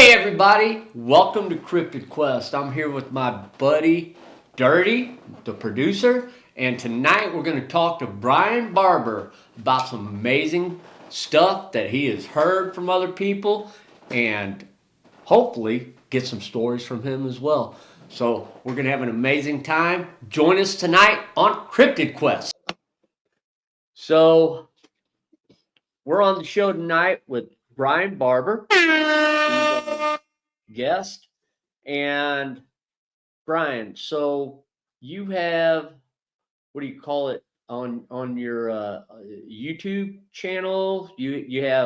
Hey everybody, welcome to Cryptid Quest. I'm here with my buddy Dirty, the producer, and tonight we're going to talk to Brian Barber about some amazing stuff that he has heard from other people and hopefully get some stories from him as well. So we're going to have an amazing time. Join us tonight on Cryptid Quest. So we're on the show tonight with Brian Barber, guest. And Brian, so you have, what do you call it, on your YouTube channel? You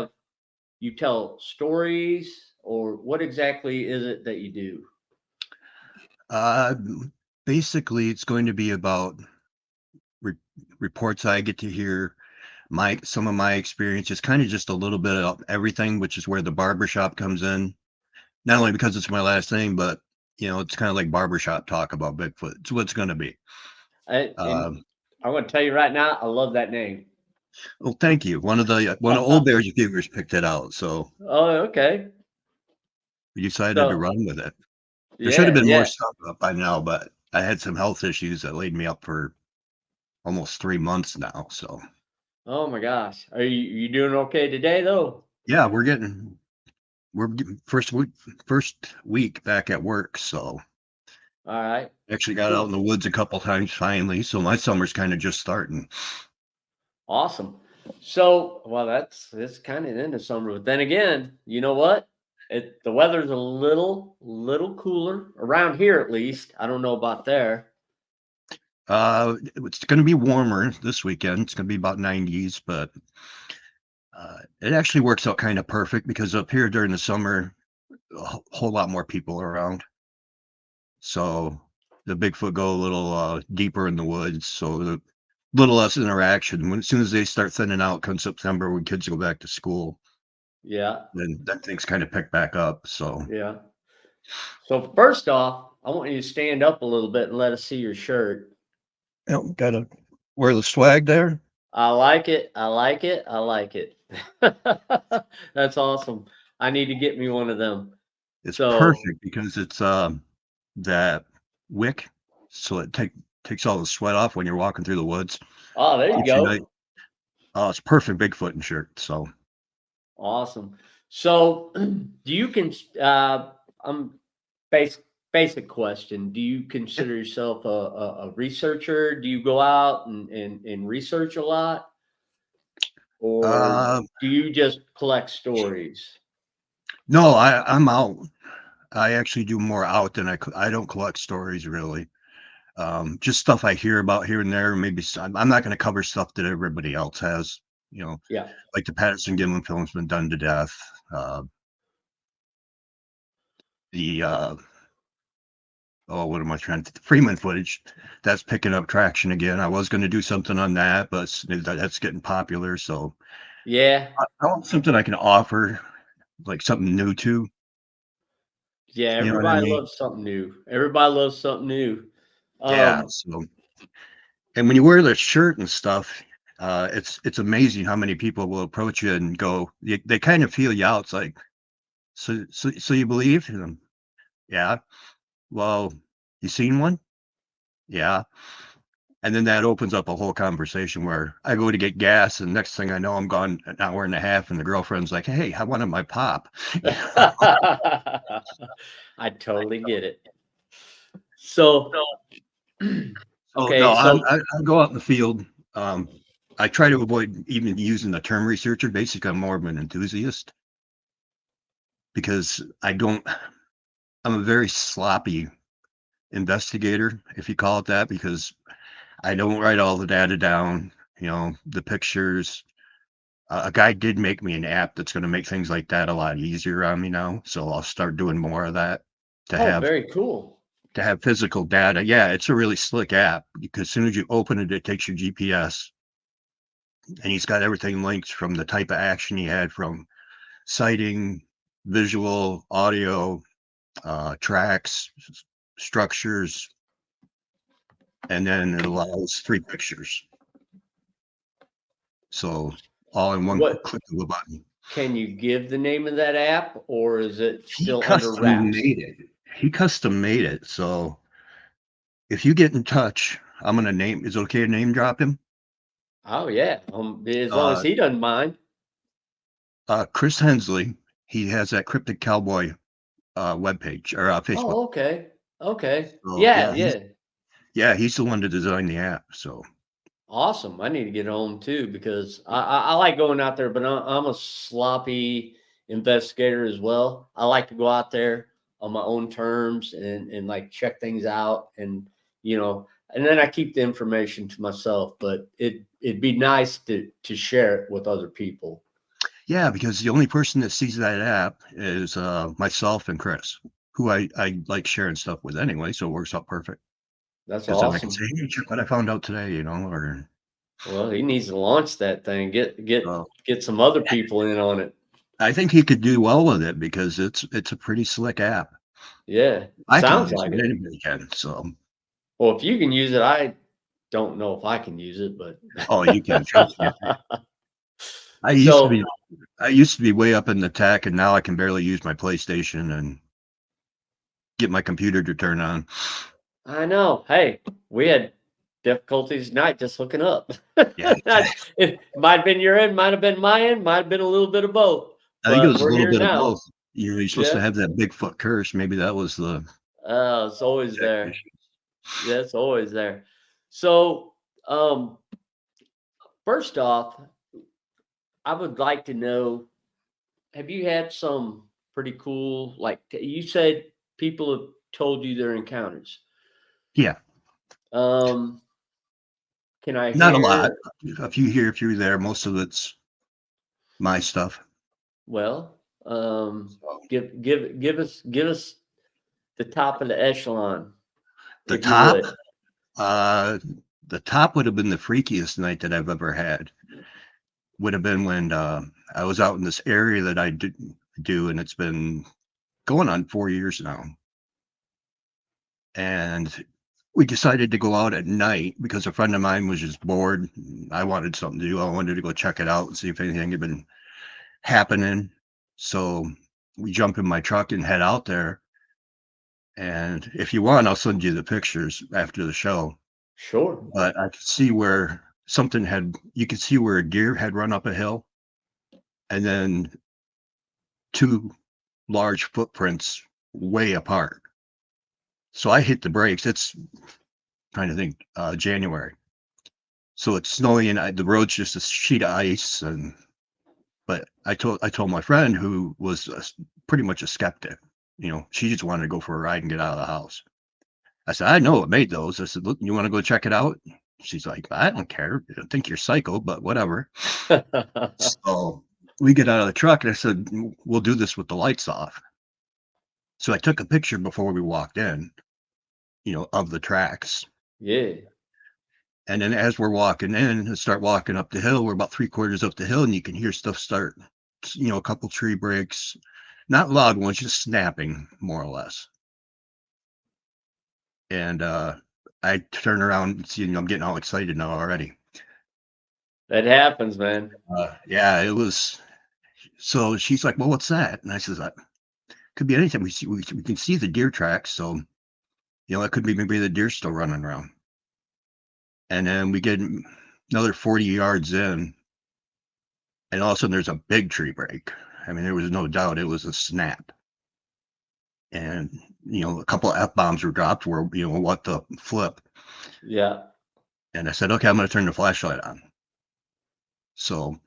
tell stories, or what exactly is it that you do? Uh, Basically, it's going to be about re reports I get to hear, some of my experiences, kind of just a little bit of everything, which is where the barbershop comes in. Not only because it's my last name, but it's kind of like barbershop talk about Bigfoot. It's what it's going to be. And Um, I'm going to tell you right now, I love that name. well, thank you. One of Old Bear's viewers picked it out, so Oh, okay. we decided to So, run with it. There should have yeah, been more yeah. stuff up by now, but I had some health issues that laid me up for almost 3 months now. So Oh my gosh. Are you doing okay today though? yeah, we're getting first week back at work, so All right. actually got out in Cool. the woods a couple times finally, so my summer's kind of just starting. Awesome. So, well, it's kind of into summer, but then again, you know what? The weather's a little cooler around here, at least. I don't know about there. It's going to be warmer this weekend. It's going to be about 90s, but it actually works out kind of perfect because up here during the summer, whole lot more people around. So the Bigfoot go a little deeper in the woods, so the little less interaction. As soon as they start thinning out come September, when kids go back to school, Yeah, then things kind of pick back up. So yeah. So first off, I want you to stand up a little bit and let us see your shirt. gotta wear the swag there. I like it. I like it. I like it. That's awesome. I need to get me one of them. It's So, perfect because it's that wick, so it takes all the sweat off when you're walking through the woods. oh, there you Keeps you nice. go. Oh, it's perfect Bigfoot and shirt. So Awesome. So, do you can I'm basic basic question. Do you consider yourself a researcher? Do you go out and research a lot, or uh, do you just collect stories? no, I'm out. I actually do more out than I don't collect stories really. Just stuff I hear about here and there. Maybe I'm not going to cover stuff that everybody else has. You know, Yeah. like the Patterson Gimlin film's been done to death. Uh, the oh, what am I trying to? Freeman footage that's picking up traction again. I was going to do something on that, but that's getting popular. So Yeah. I want something I can offer, like something new to. Yeah. You know what I Everybody mean? loves something new. Everybody loves something new. Yeah. Um, So, and when you wear the shirt and stuff, it's amazing how many people will approach you and go. They kind of feel you out. It's like, so you believe? Yeah. Well, you seen one? Yeah. And then that opens up a whole conversation where I go to get gas, and next thing I know, I'm gone an hour and a half, and the girlfriend's like, "Hey, I wanted my pop." I totally get it. So, So okay. no, So, I go out in the field. Um, I try to avoid even using the term researcher. Basically, I'm more of an enthusiast because I don't. I'm a very sloppy investigator, if you call it that, because I don't write all the data down. The pictures. A guy did make me an app that's going to make things like that a lot easier on me now. So I'll start doing more of that to oh, have very cool. to have physical data. Yeah, it's a really slick app because as soon as you open it, it takes your GPS and he's got everything linked from the type of action he had from sighting, visual, audio, tracks, structures, and then it allows 3 pictures. So all in one What click of a button. Can you give the name of that app, or is it He still under custom wraps? made it. He custom made it. So if you get in touch, I'm gonna name. Is it okay to name drop him? Oh yeah, as long as Uh, he doesn't mind. Chris Hensley. He has that Cryptic Cowboy webpage or Facebook. Oh, okay, okay, So yeah, yeah. yeah, he's the one to design the app. So Awesome. I need to get home too because I like going out there, but I'm a sloppy investigator as well. I like to go out there on my own terms and like check things out you know, and then I keep the information to myself, but it'd be nice to share it with other people. yeah, because the only person that sees that app is myself and Chris, who I like sharing stuff with anyway. So it works out perfect. That's Because then I can awesome. say, hey, check what I found out today, or Well, he needs to launch that thing. uh, Get some other people in on it. I think he could do well with it because it's a pretty slick app. Yeah, I can sounds use like it. it. Anybody can. So, Well, if you can use it, I don't know if I can use it, but oh, you can trust me. I used to be so I used to be way up in the tech, and now I can barely use my PlayStation and get my computer to turn on. I know. Hey, we had difficulties tonight just hooking up. Yeah, It might have been your end, might have been my end, might have been a little bit of both, I think it but was a we're little here bit of now. both. You're supposed to Yeah. have that Bigfoot curse. Maybe that was the It's always tech there. issue. Yeah, it's always there. So, um, first off, I would like to know, have you had some pretty cool, like you said, people have told you their encounters. Yeah, Um, can I not a lot. hear? A few here, a few there. Most of it's my stuff. Well, So give us the top of the echelon, the if you top, would. uh, the top would have been the freakiest night that I've ever had. Would have been when I was out in this area that I do, and it's been going on 4 years now. And we decided to go out at night because a friend of mine was just bored. I wanted something to do. I wanted to go check it out and see if anything had been happening. So we jump in my truck and head out there. And if you want, I'll send you the pictures after the show. Sure. But I could see where you could see where a deer had run up a hill and then two large footprints way apart. So I hit the brakes. It's trying to think, January. So it's snowing and the road's just a sheet of ice. And but I told my friend who was pretty much a skeptic. She just wanted to go for a ride and get out of the house. I said, I know it made those. I said, look, you want to go check it out? She's like, I don't care. I think you're psycho, but whatever. So we get out of the truck and I said, we'll do this with the lights off. So I took a picture before we walked in, of the tracks. Yeah. And then as we're walking in and start walking up the hill, we're about 3/4 up the hill and you can hear stuff start, a couple tree breaks, not loud ones, just snapping more or less. And I turn around and see, I'm getting all excited now already. That happens, man. Yeah, it was. So she's like, well, what's that? And I says, could be anything. We can see the deer tracks. So, it could be maybe the deer still running around. And then we get another 40 yards in, and all of a sudden there's a big tree break. I mean, there was no doubt it was a snap. And, a couple of F bombs were dropped where, what the flip. Yeah. And I said, okay, I'm going to turn the flashlight on. So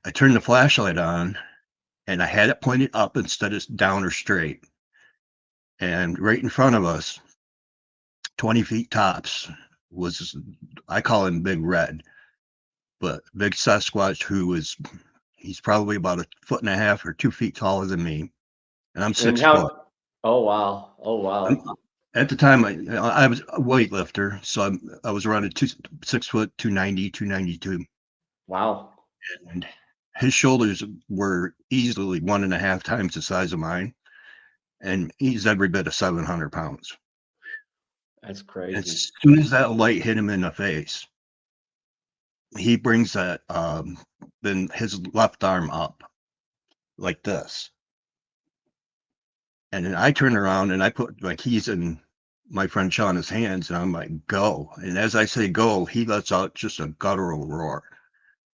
I turned the flashlight on and I had it pointed up instead of down or straight. And right in front of us, 20 feet tops, was, I call him Big Red, but Big Sasquatch, he's probably about 1.5 feet or 2 feet taller than me. And I'm And 6 foot. how? Oh wow. Oh I'm, wow. at the time, I was a weightlifter. So I was around 6 foot, 290, 292. Wow. And his shoulders were easily 1.5 times the size of mine. And he's every bit of 700 pounds. That's As crazy. soon as that light hit him in the face, he brings then his left arm up. like this. And then I turn around and I put my keys in my friend Shauna's hands, and I'm like, go. And as I say go, he lets out just a guttural roar.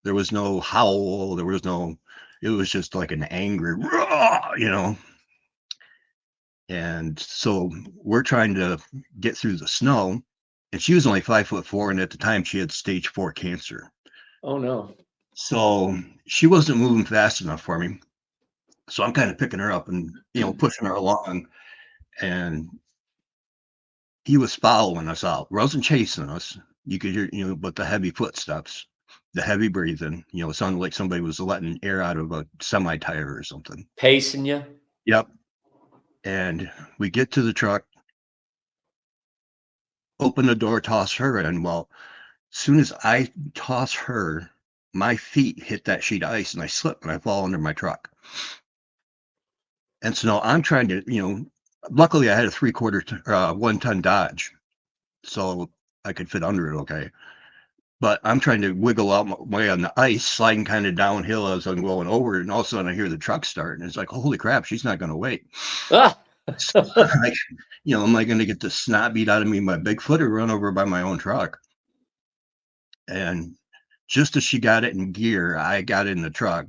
There was no howl. There was no, it was just like an angry roar. And so we're trying to get through the snow. And she was only 5'4", and at the time she had stage 4 cancer. Oh no. So she wasn't moving fast enough for me. So I'm kind of picking her up and, pushing her along. And he was following us out. Wasn't chasing us. You could hear, but the heavy footsteps, the heavy breathing, it sounded like somebody was letting air out of a semi tire or something. Pacing you? Yep. And we get to the truck, open the door, toss her in. Well, as soon as I toss her, my feet hit that sheet of ice and I slip and I fall under my truck. And so now I'm trying to, luckily I had a 1-ton Dodge, so I could fit under it okay. But I'm trying to wiggle out my way on the ice, sliding kind of downhill as I'm going over, and all of a sudden I hear the truck start, and it's like, holy crap, she's not going to wait. Ah! So, like, am I going to get the snot beat out of me by Bigfoot or run over by my own truck? And just as she got it in gear, I got in the truck,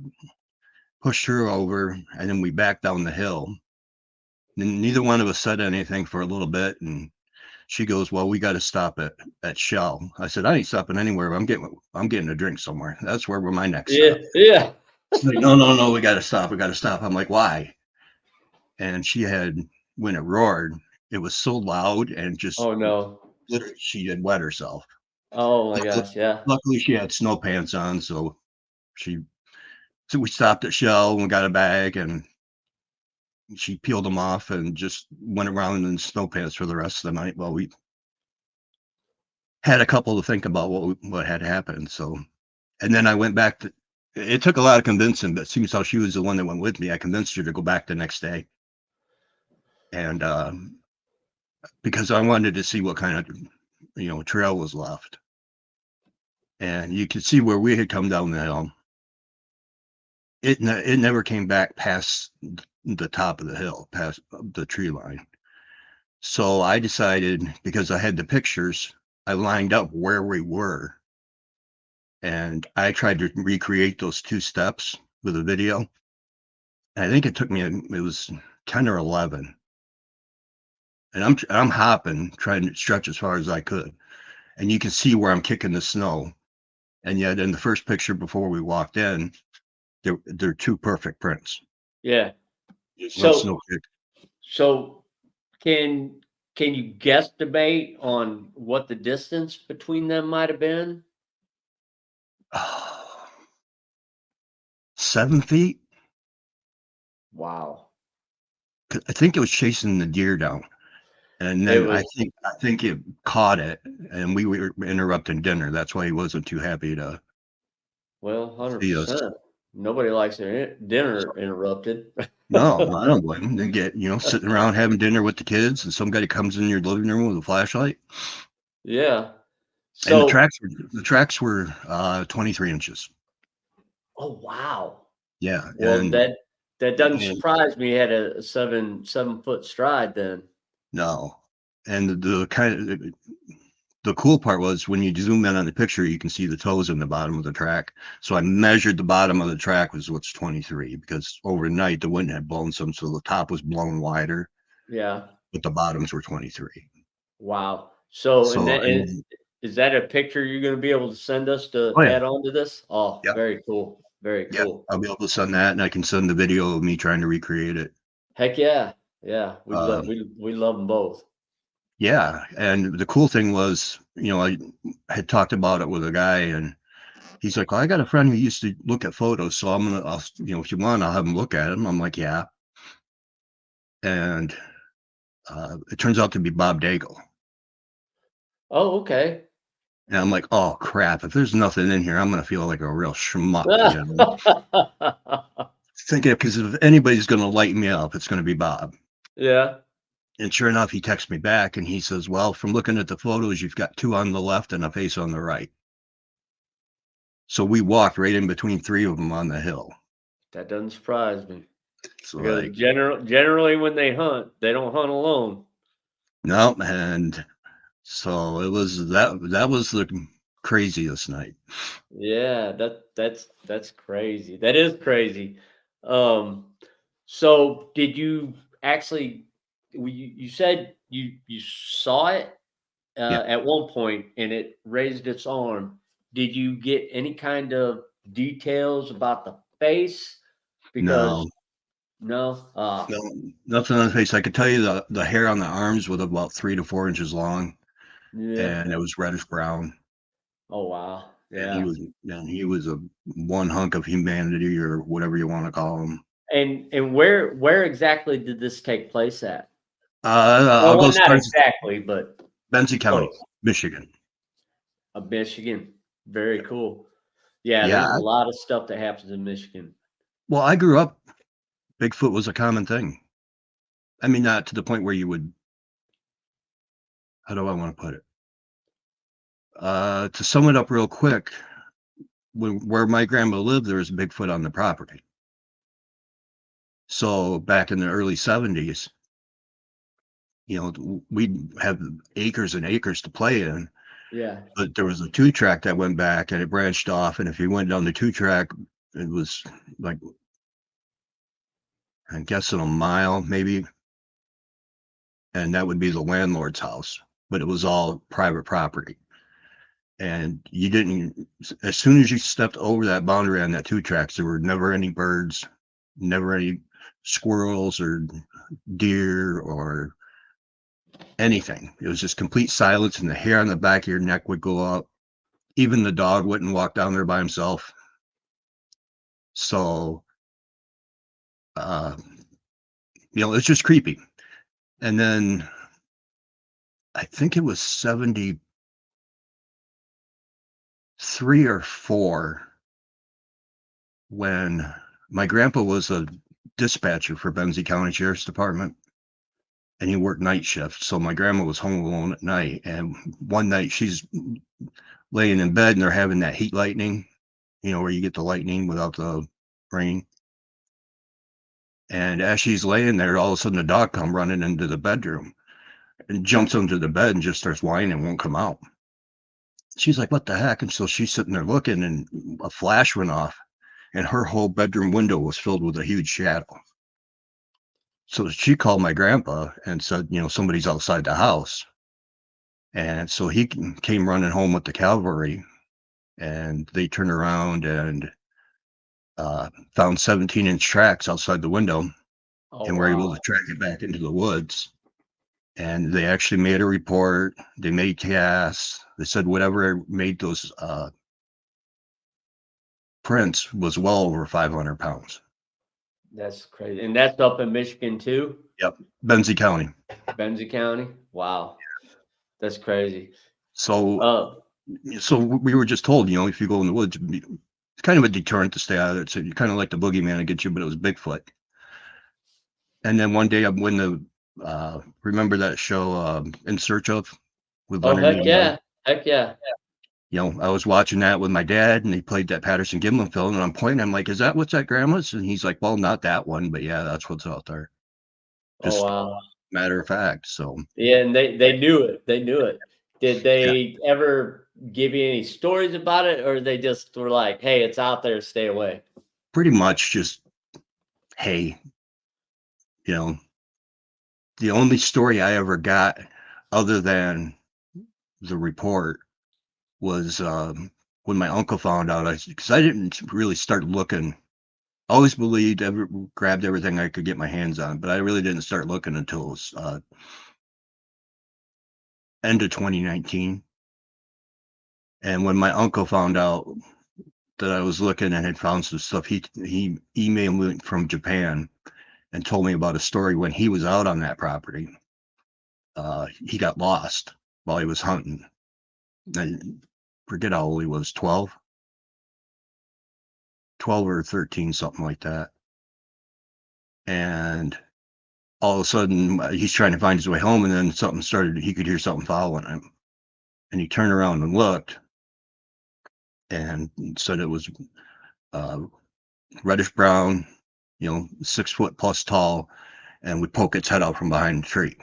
pushed her over, and then we backed down the hill. And neither one of us said anything for a little bit, and she goes, well, we got to stop at Shell. I said, I ain't stopping anywhere. I'm getting a drink somewhere. That's where my next Yeah, stop. yeah. She's like, no, we got to stop. We got to stop. I'm like, why? And when it roared, it was so loud and just Oh no. literally she had wet herself. Oh my Luckily, gosh, yeah. luckily she had snow pants on. She, so we stopped at Shell and we got a bag and she peeled them off and just went around in snow pants for the rest of the night while we had a couple to think about what had happened. So, and then I went back to. It took a lot of convincing, but seems how she was the one that went with me. I convinced her to go back the next day, and because I wanted to see what kind of trail was left, and you could see where we had come down the hill. It never came back past the top of the hill, past the tree line. So I decided, because I had the pictures, I lined up where we were. And I tried to recreate those 2 steps with a video. And I think it took me, it was 10 or 11. And I'm hopping, trying to stretch as far as I could. And you can see where I'm kicking the snow. And yet in the first picture before we walked in, they're 2 perfect prints. Yeah. There's no So snow kick. so can can you guesstimate on what the distance between them might have been? 7 feet? Wow. I think it was chasing the deer down. And It then was I think it caught it, and we were interrupting dinner. That's why he wasn't too happy to well, see us. 100%. Nobody likes their dinner interrupted. No, I don't blame them. They get, sitting around having dinner with the kids, and some guy comes in your living room with a flashlight. Yeah. And the So tracks were 23 inches. oh, wow. Yeah, Well, that doesn't and surprise me. He had a 7 foot stride then. no, and the cool part was when you zoom in on the picture, you can see the toes in the bottom of the track. So I measured the bottom of the track was what's 23, because overnight the wind had blown some, so the top was blown wider, Yeah. but the bottoms were 23. Wow. So, So and is that a picture you're gonna be able to send us to oh yeah, add on to this? Oh, yep, very cool. Very yep. cool. I'll be able to send that, and I can send the video of me trying to recreate it. Heck yeah. Yeah. Um, We love them both. yeah, and the cool thing was, I had talked about it with a guy, and he's like, "Well, I got a friend who used to look at photos, so if you want, I'll have him look at them." I'm like, "Yeah," and it turns out to be Bob Daigle, Oh, okay. and I'm like, "Oh crap! If there's nothing in here, I'm gonna feel like a real schmuck." Thinking, because if anybody's gonna light me up, it's gonna be Bob. Yeah. And sure enough, he texts me back and he says, well, from looking at the photos, you've got 2 on the left and a face on the right. So we walked right in between 3 of them on the hill. That doesn't surprise me It's because like, generally when they hunt, they don't hunt alone. no, and so it was that was the craziest night. Yeah, that's crazy. That is crazy. Um, so did you actually? You said you saw it Yeah. at one point and it raised its arm. Did you get any kind of details about the face? Because No, no, no, nothing on the face. I could tell you the hair on the arms was about 3 to 4 inches long, yeah. and it was reddish brown. Oh wow, And he yeah. was and he was a one hunk of humanity or whatever you want to call him. And where exactly did this take place at? I'll Well, go not start exactly, but Benzie County, close. Michigan. Michigan. Very cool. Yeah, Yeah. there's a lot of stuff that happens in Michigan. Well, I grew up. Bigfoot was a common thing. I mean, not to the point where you would. How do I want to put it? To sum it up real quick, where my grandma lived, there was Bigfoot on the property. So back in the early 70s, we'd have acres and acres to play in, Yeah. but there was a two track that went back and it branched off. And if you went down the two track, it was like, I'm guessing a mile maybe, and that would be the landlord's house, but it was all private property. And you didn't, as soon as you stepped over that boundary on that two tracks, there were never any birds, never any squirrels or deer or anything. It was just complete silence, and the hair on the back of your neck would go up. Even the dog wouldn't walk down there by himself. So, uh, it's just creepy. And then I think it was 73 or 74 when my grandpa was a dispatcher for Benzie County Sheriff's Department, and he worked night shift. So my grandma was home alone at night. And one night she's laying in bed and they're having that heat lightning, where you get the lightning without the rain. And as she's laying there, all of a sudden the dog come running into the bedroom and jumps under the bed and just starts whining and won't come out. She's like, what the heck? And so she's sitting there looking, and a flash went off, and her whole bedroom window was filled with a huge shadow. So she called my grandpa and said, somebody's outside the house. And so he came running home with the cavalry, and they turned around and found 17-inch tracks outside the window Oh and were able wow. to track it back into the woods. And they actually made a report. They made casts. They said whatever made those prints was well over 500 pounds. That's crazy. And that's up in Michigan too? Yep. Benzie County. Benzie County? Wow. That's crazy. So, Uh, so we were just told, if you go in the woods, it's kind of a deterrent to stay out of it. So you kind of like the boogeyman to get you, but it was Bigfoot. And then one day when remember that show, In Search of, with oh Leonard heck Nimoy? yeah. Heck yeah. I was watching that with my dad, and he played that Patterson Gimlin film, and I'm pointing, I'm like, is that what's at grandma's? And he's like, well, not that one, but yeah, that's what's out there. Oh Just wow. matter of fact. So Yeah, and they knew it. They knew it. Did yeah, they ever give you any stories about it, or they just were like, "Hey, it's out there, stay away"? pretty much just, hey, you know, the only story I ever got other than the report was when my uncle found out. Because I didn't really start looking. I always believed, grabbed everything I could get my hands on, but I really didn't start looking until it was end of 2019. And when my uncle found out that I was looking and had found some stuff, he emailed me from Japan and told me about a story when he was out on that property. He got lost while he was hunting. I forget how old he was, 12 or 13, something like that. And all of a sudden, he's trying to find his way home, and then he could hear something following him. And he turned around and looked and said it was reddish brown, 6 foot plus tall, and would poke its head out from behind the tree.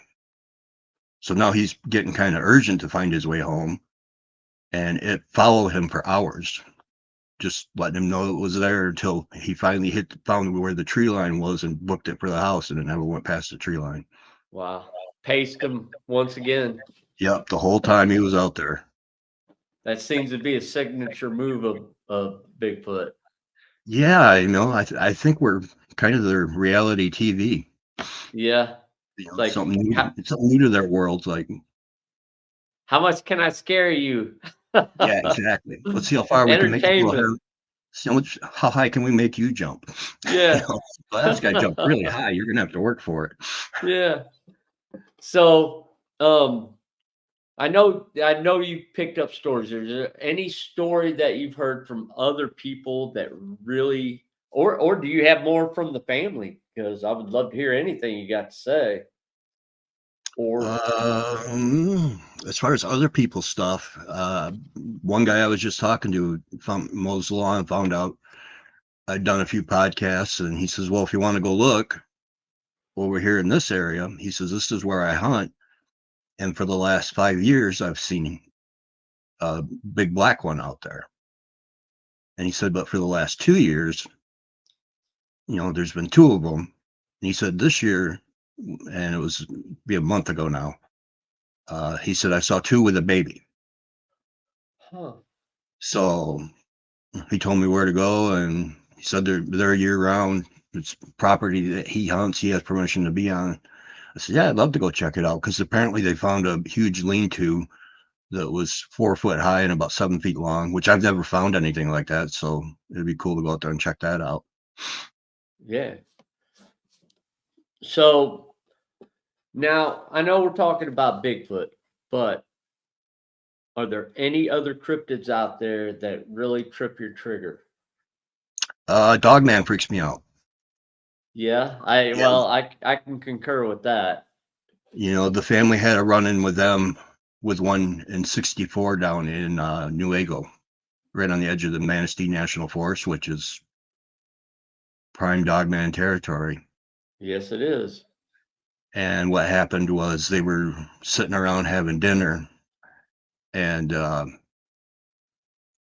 So now he's getting kind of urgent to find his way home, and it followed him for hours, just letting him know it was there until he finally found where the tree line was and booked it for the house, and it never went past the tree line. Wow. Paced him once again. Yep, the whole time he was out there. That seems to be a signature move of Bigfoot. Yeah, I think we're kind of their reality TV. Yeah. It's like, Something new to their worlds. Like, how much can I scare you? yeah, exactly. Let's see how far we can make you go. Entertainment. How high can we make you jump? Yeah. Well, that's got to jump really high. You're gonna have to work for it. Yeah. So, I know you picked up stories. Is there any story that you've heard from other people that really, or do you have more from the family? Because I would love to hear anything you got to say. Or As far as other people's stuff, one guy I was just talking to mows the lawn, found out I'd done a few podcasts, and he says, "Well, if you want to go look over here in this area," he says, "this is where I hunt, and for the last 5 years, I've seen a big black one out there." And he said, "But for the last 2 years, there's been two of them." And he said, "This year, and it was be a month ago now, he said, I saw two with a baby." huh? So he told me where to go, and he said they're year round. It's property that he hunts. He has permission to be on. I said, "Yeah, I'd love to go check it out," because apparently they found a huge lean-to that was 4 foot high and about 7 feet long, which I've never found anything like that. So it'd be cool to go out there and check that out. Yeah. So now I know we're talking about Bigfoot, but are there any other cryptids out there that really trip your trigger? Dogman freaks me out. Yeah, I Yeah, well, I can concur with that. the family had a run-in with them with one in '64 down in Nuevo, right on the edge of the Manistee National Forest, which is prime dogman territory. Yes, it is. And what happened was they were sitting around having dinner, and all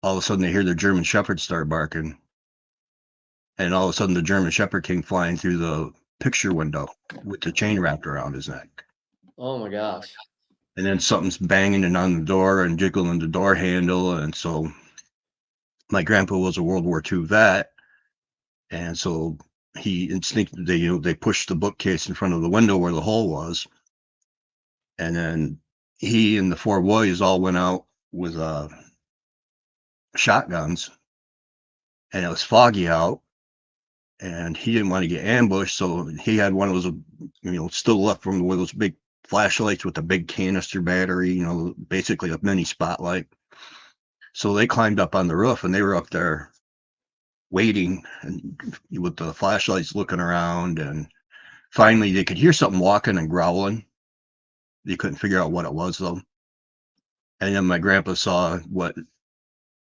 of a sudden they hear their German Shepherd start barking, and all of a sudden the German Shepherd came flying through the picture window with the chain wrapped around his neck. Oh my gosh. And then something's banging and on the door and jiggling the door handle. And so my grandpa was a World War II vet, and so he instinctively, they pushed the bookcase in front of the window where the hole was, and then he and the four boys all went out with shotguns, and it was foggy out, and he didn't want to get ambushed, so he had one of those, still left from one of those big flashlights with a big canister battery, basically a mini spotlight. So they climbed up on the roof, and they were up there waiting and with the flashlights looking around, and finally they could hear something walking and growling. They couldn't figure out what it was though. And then my grandpa saw what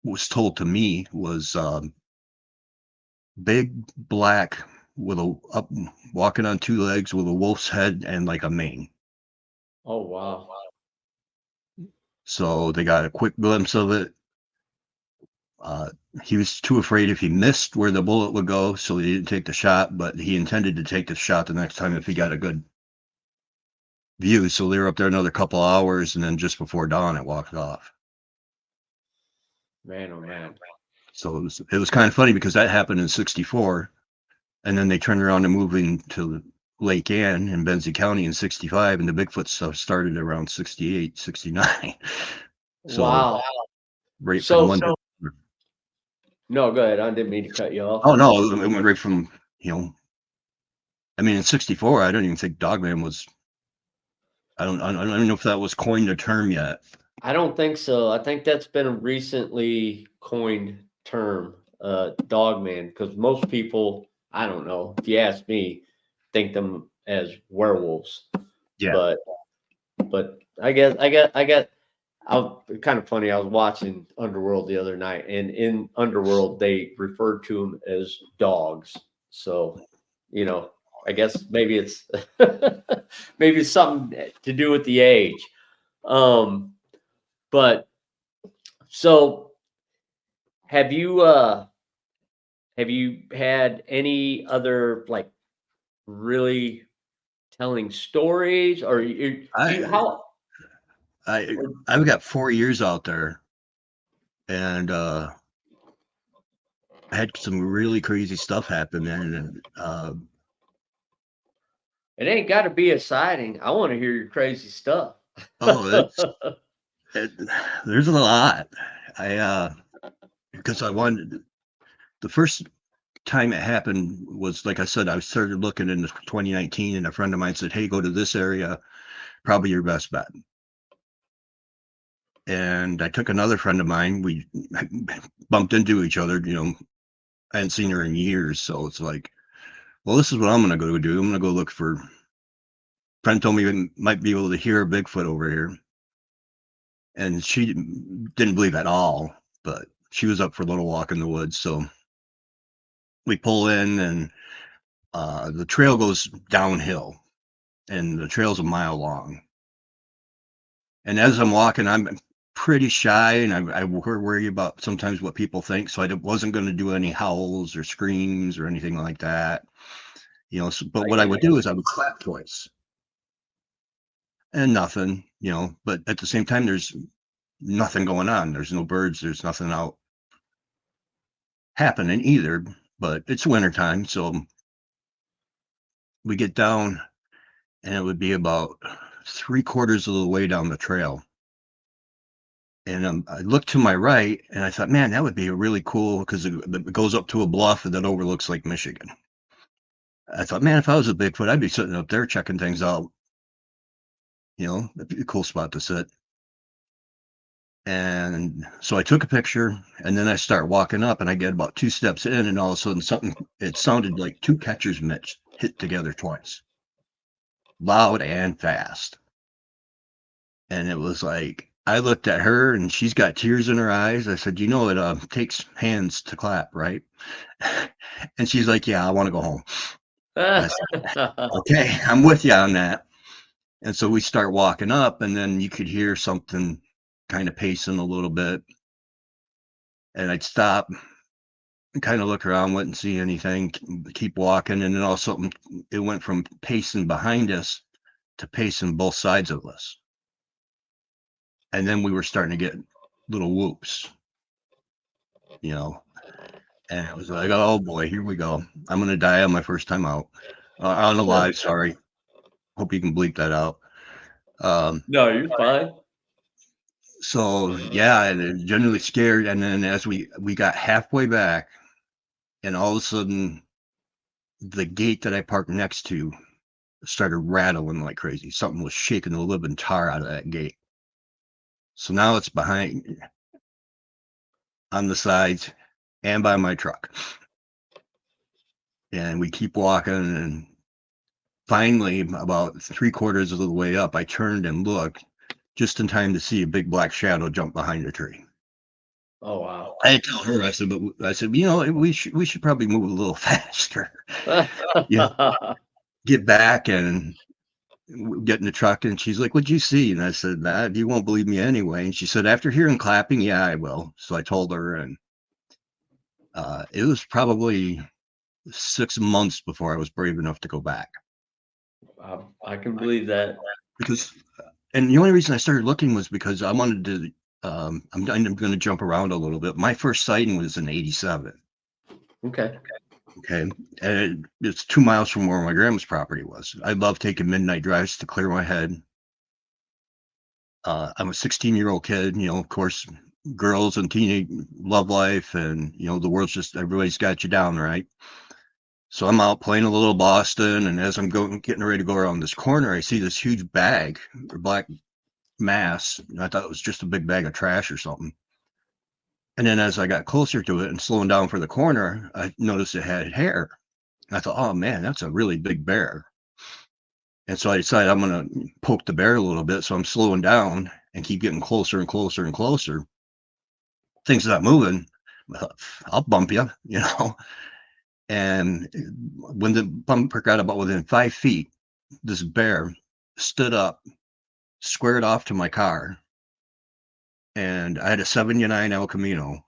was told to me was big black with a up walking on two legs with a wolf's head and like a mane. Oh wow. So they got a quick glimpse of it. Uh, he was too afraid if he missed where the bullet would go, so he didn't take the shot, but he intended to take the shot the next time if he got a good view. So they were up there another couple hours, and then just before dawn, it walked off. Man, oh man. So it was kind of funny because that happened in '64, and then they turned around and moved into Lake Ann in Benzie County in '65, and the Bigfoot stuff started around '68, '69. So Wow. right from So London. no, go ahead. I didn't mean to cut you off. Oh no, it went right from I mean in '64. I don't even think Dogman was. I don't know if that was coined a term yet. I don't think so. I think that's been a recently coined term, dogman, because most people, I don't know, if you ask me, think them as werewolves. Yeah. But but I guess kind of funny. I was watching Underworld the other night, and in Underworld they referred to them as dogs. So, you know, I guess maybe it's maybe it's something to do with the age. Um, but so have have you had any other like really telling stories, or you I how? I I've got 4 years out there, and I had some really crazy stuff happen, man. And It ain't got to be a sighting. I want to hear your crazy stuff. oh, it, there's a lot. I because I wanted the first time it happened was, like I said, I started looking in 2019, and a friend of mine said, "Hey, go to this area, probably your best bet." And I took another friend of mine. We bumped into each other. I hadn't seen her in years, so it's like, well, this is what I'm gonna go do. I'm gonna go look for. Friend told me we might be able to hear a Bigfoot over here, and she didn't believe at all. But she was up for a little walk in the woods, so we pull in, and the trail goes downhill, and the trail's a mile long. And as I'm walking, I'm pretty shy, and I worry about sometimes what people think. So I wasn't going to do any howls or screams or anything like that. But I what I get would it. do is I would clap twice and nothing, but at the same time, there's nothing going on. There's no birds. There's nothing out happening either. But it's wintertime. So we get down, and it would be about 3/4 of the way down the trail. And I looked to my right, and I thought, man, that would be a really cool, because it goes up to a bluff that overlooks Lake Michigan. I thought, man, if I was a Bigfoot, I'd be sitting up there checking things out. That'd be a cool spot to sit. And so I took a picture, and then I start walking up, and I get about 2 steps in, and all of a sudden, it sounded like two catcher's mitts hit together twice, loud and fast. And it was like, I looked at her, and she's got tears in her eyes. I said, it takes hands to clap, right? And she's like, yeah, I want to go home. I said, okay, I'm with you on that. And so we start walking up, and then you could hear something kind of pacing a little bit. And I'd stop and kind of look around, wouldn't see anything, keep walking. And then all of a sudden, it went from pacing behind us to pacing both sides of us. And then we were starting to get little whoops, you know, and it was like, oh boy, here we go. I'm going to die on my first time out. On the live, sorry. Hope you can bleep that out. No, you're fine. So yeah, and generally scared. And then as we got halfway back, and all of a sudden, the gate that I parked next to started rattling like crazy. Something was shaking the living tar out of that gate. So now it's behind, on the sides, and by my truck. And we keep walking, and finally, about 3/4 of the way up, I turned and looked just in time to see a big black shadow jump behind a tree. Oh wow. I told her, I said, we should probably move a little faster. Yeah, get back and get in the truck. And she's like, "What'd you see?" And I said, "You won't believe me anyway." And she said, "After hearing clapping, yeah, I will." So I told her, and it was probably 6 months before I was brave enough to go back. I can believe that. Because, and the only reason I started looking was because I wanted to. I'm going to jump around a little bit. My first sighting was in '87. Okay. Okay, and it's 2 miles from where my grandma's property was. I love taking midnight drives to clear my head. I'm a 16-year-old kid, of course, girls and teenage love life, and the world's just, everybody's got you down, right? So I'm out playing a little Boston, and as I'm getting ready to go around this corner, I see this huge bag or black mass. And I thought it was just a big bag of trash or something. And then as I got closer to it and slowing down for the corner, I noticed it had hair. I thought, oh man, that's a really big bear. And so I decided I'm going to poke the bear a little bit. So I'm slowing down, and keep getting closer and closer and closer. Things not moving. I'll bump you, you know. And when the bumper got about within 5 feet, this bear stood up, squared off to my car, and I had a 79 El Camino,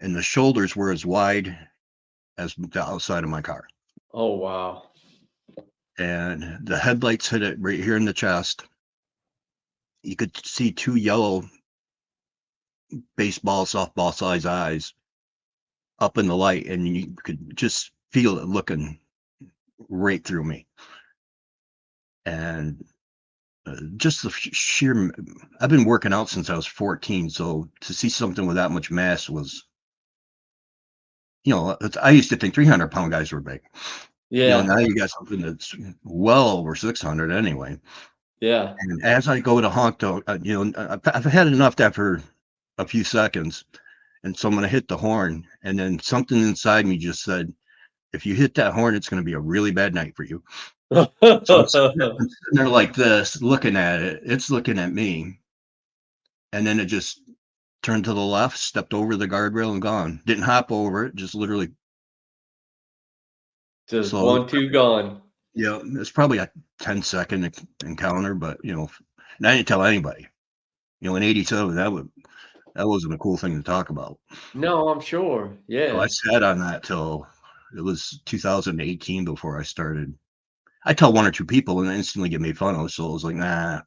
and the shoulders were as wide as the outside of my car. Oh wow. And the headlights hit it right here in the chest. You could see two yellow baseball, softball size eyes up in the light, and you could just feel it looking right through me. And just the sheer, I've been working out since I was 14. So to see something with that much mass was, I used to think 300-pound guys were big. Yeah. Now you got something that's well over 600 anyway. Yeah. And as I go to honk, I've had enough after a few seconds. And so I'm going to hit the horn. And then something inside me just said, if you hit that horn, it's going to be a really bad night for you. So I'm sitting there like this, looking at it. It's looking at me. And then it just turned to the left, stepped over the guardrail and gone. Didn't hop over it, just literally. Just So, 1, 2 gone. it's probably a 10-second encounter, but, and I didn't tell anybody. In 87, that wasn't a cool thing to talk about. No, I'm sure. So I Yeah. sat on that till it was 2018 before I started. I tell one or two people and they instantly get made fun of. So I was like, nah.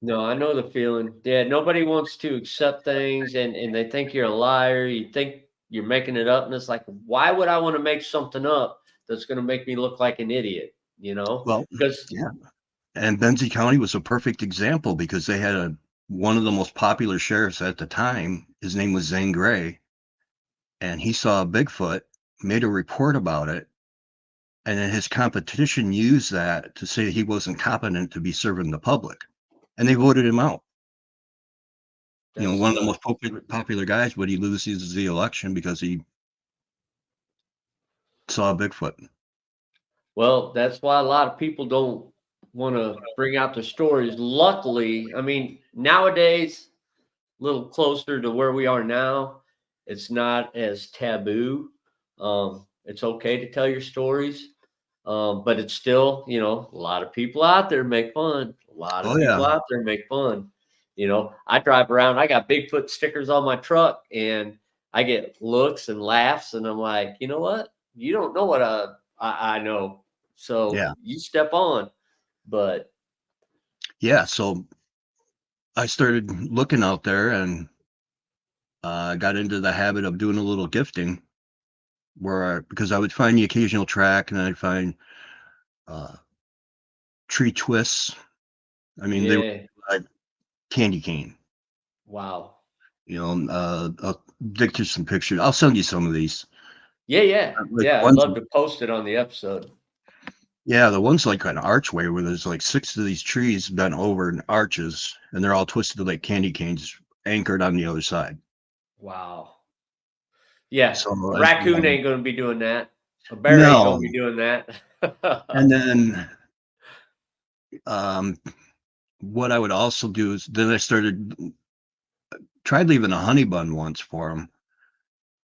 No, I know the feeling. Yeah, nobody wants to accept things and they think you're a liar. You think you're making it up. And it's like, why would I want to make something up that's going to make me look like an idiot? You know? Well, Because yeah. And Benzie County was a perfect example because they had one of the most popular sheriffs at the time. His name was Zane Grey, and he saw a Bigfoot, made a report about it, and then his competition used that to say he wasn't competent to be serving the public, and they voted him out. that's One of the most popular guys, but he loses the election because he saw a Bigfoot. well, that's why a lot of people don't want to bring out the stories. Luckily, I mean, nowadays, a little closer to where we are now, it's not as taboo. It's okay to tell your stories. But it's still, a lot of people out there make fun. A lot of Oh people yeah, out there make fun. I drive around, I got Bigfoot stickers on my truck and I get looks and laughs. And I'm like, you know what? You don't know what I know. So yeah, you step on. But yeah. So I started looking out there and got into the habit of doing a little gifting because I would find the occasional track and I'd find uh, tree twists. I mean, they were yeah, like candy cane. wow. I'll dig through some pictures. I'll send you some of these. Yeah, yeah. Like Yeah. I'd ones, love to post it on the episode. yeah, the one's like an archway where there's like 6 of these trees bent over in arches, and they're all twisted like candy canes anchored on the other side. Wow. Yeah. So, A raccoon ain't going to be doing that. A bear ain't going no, to be doing that. and then um, what I would also do is then I tried leaving a honey bun once for him,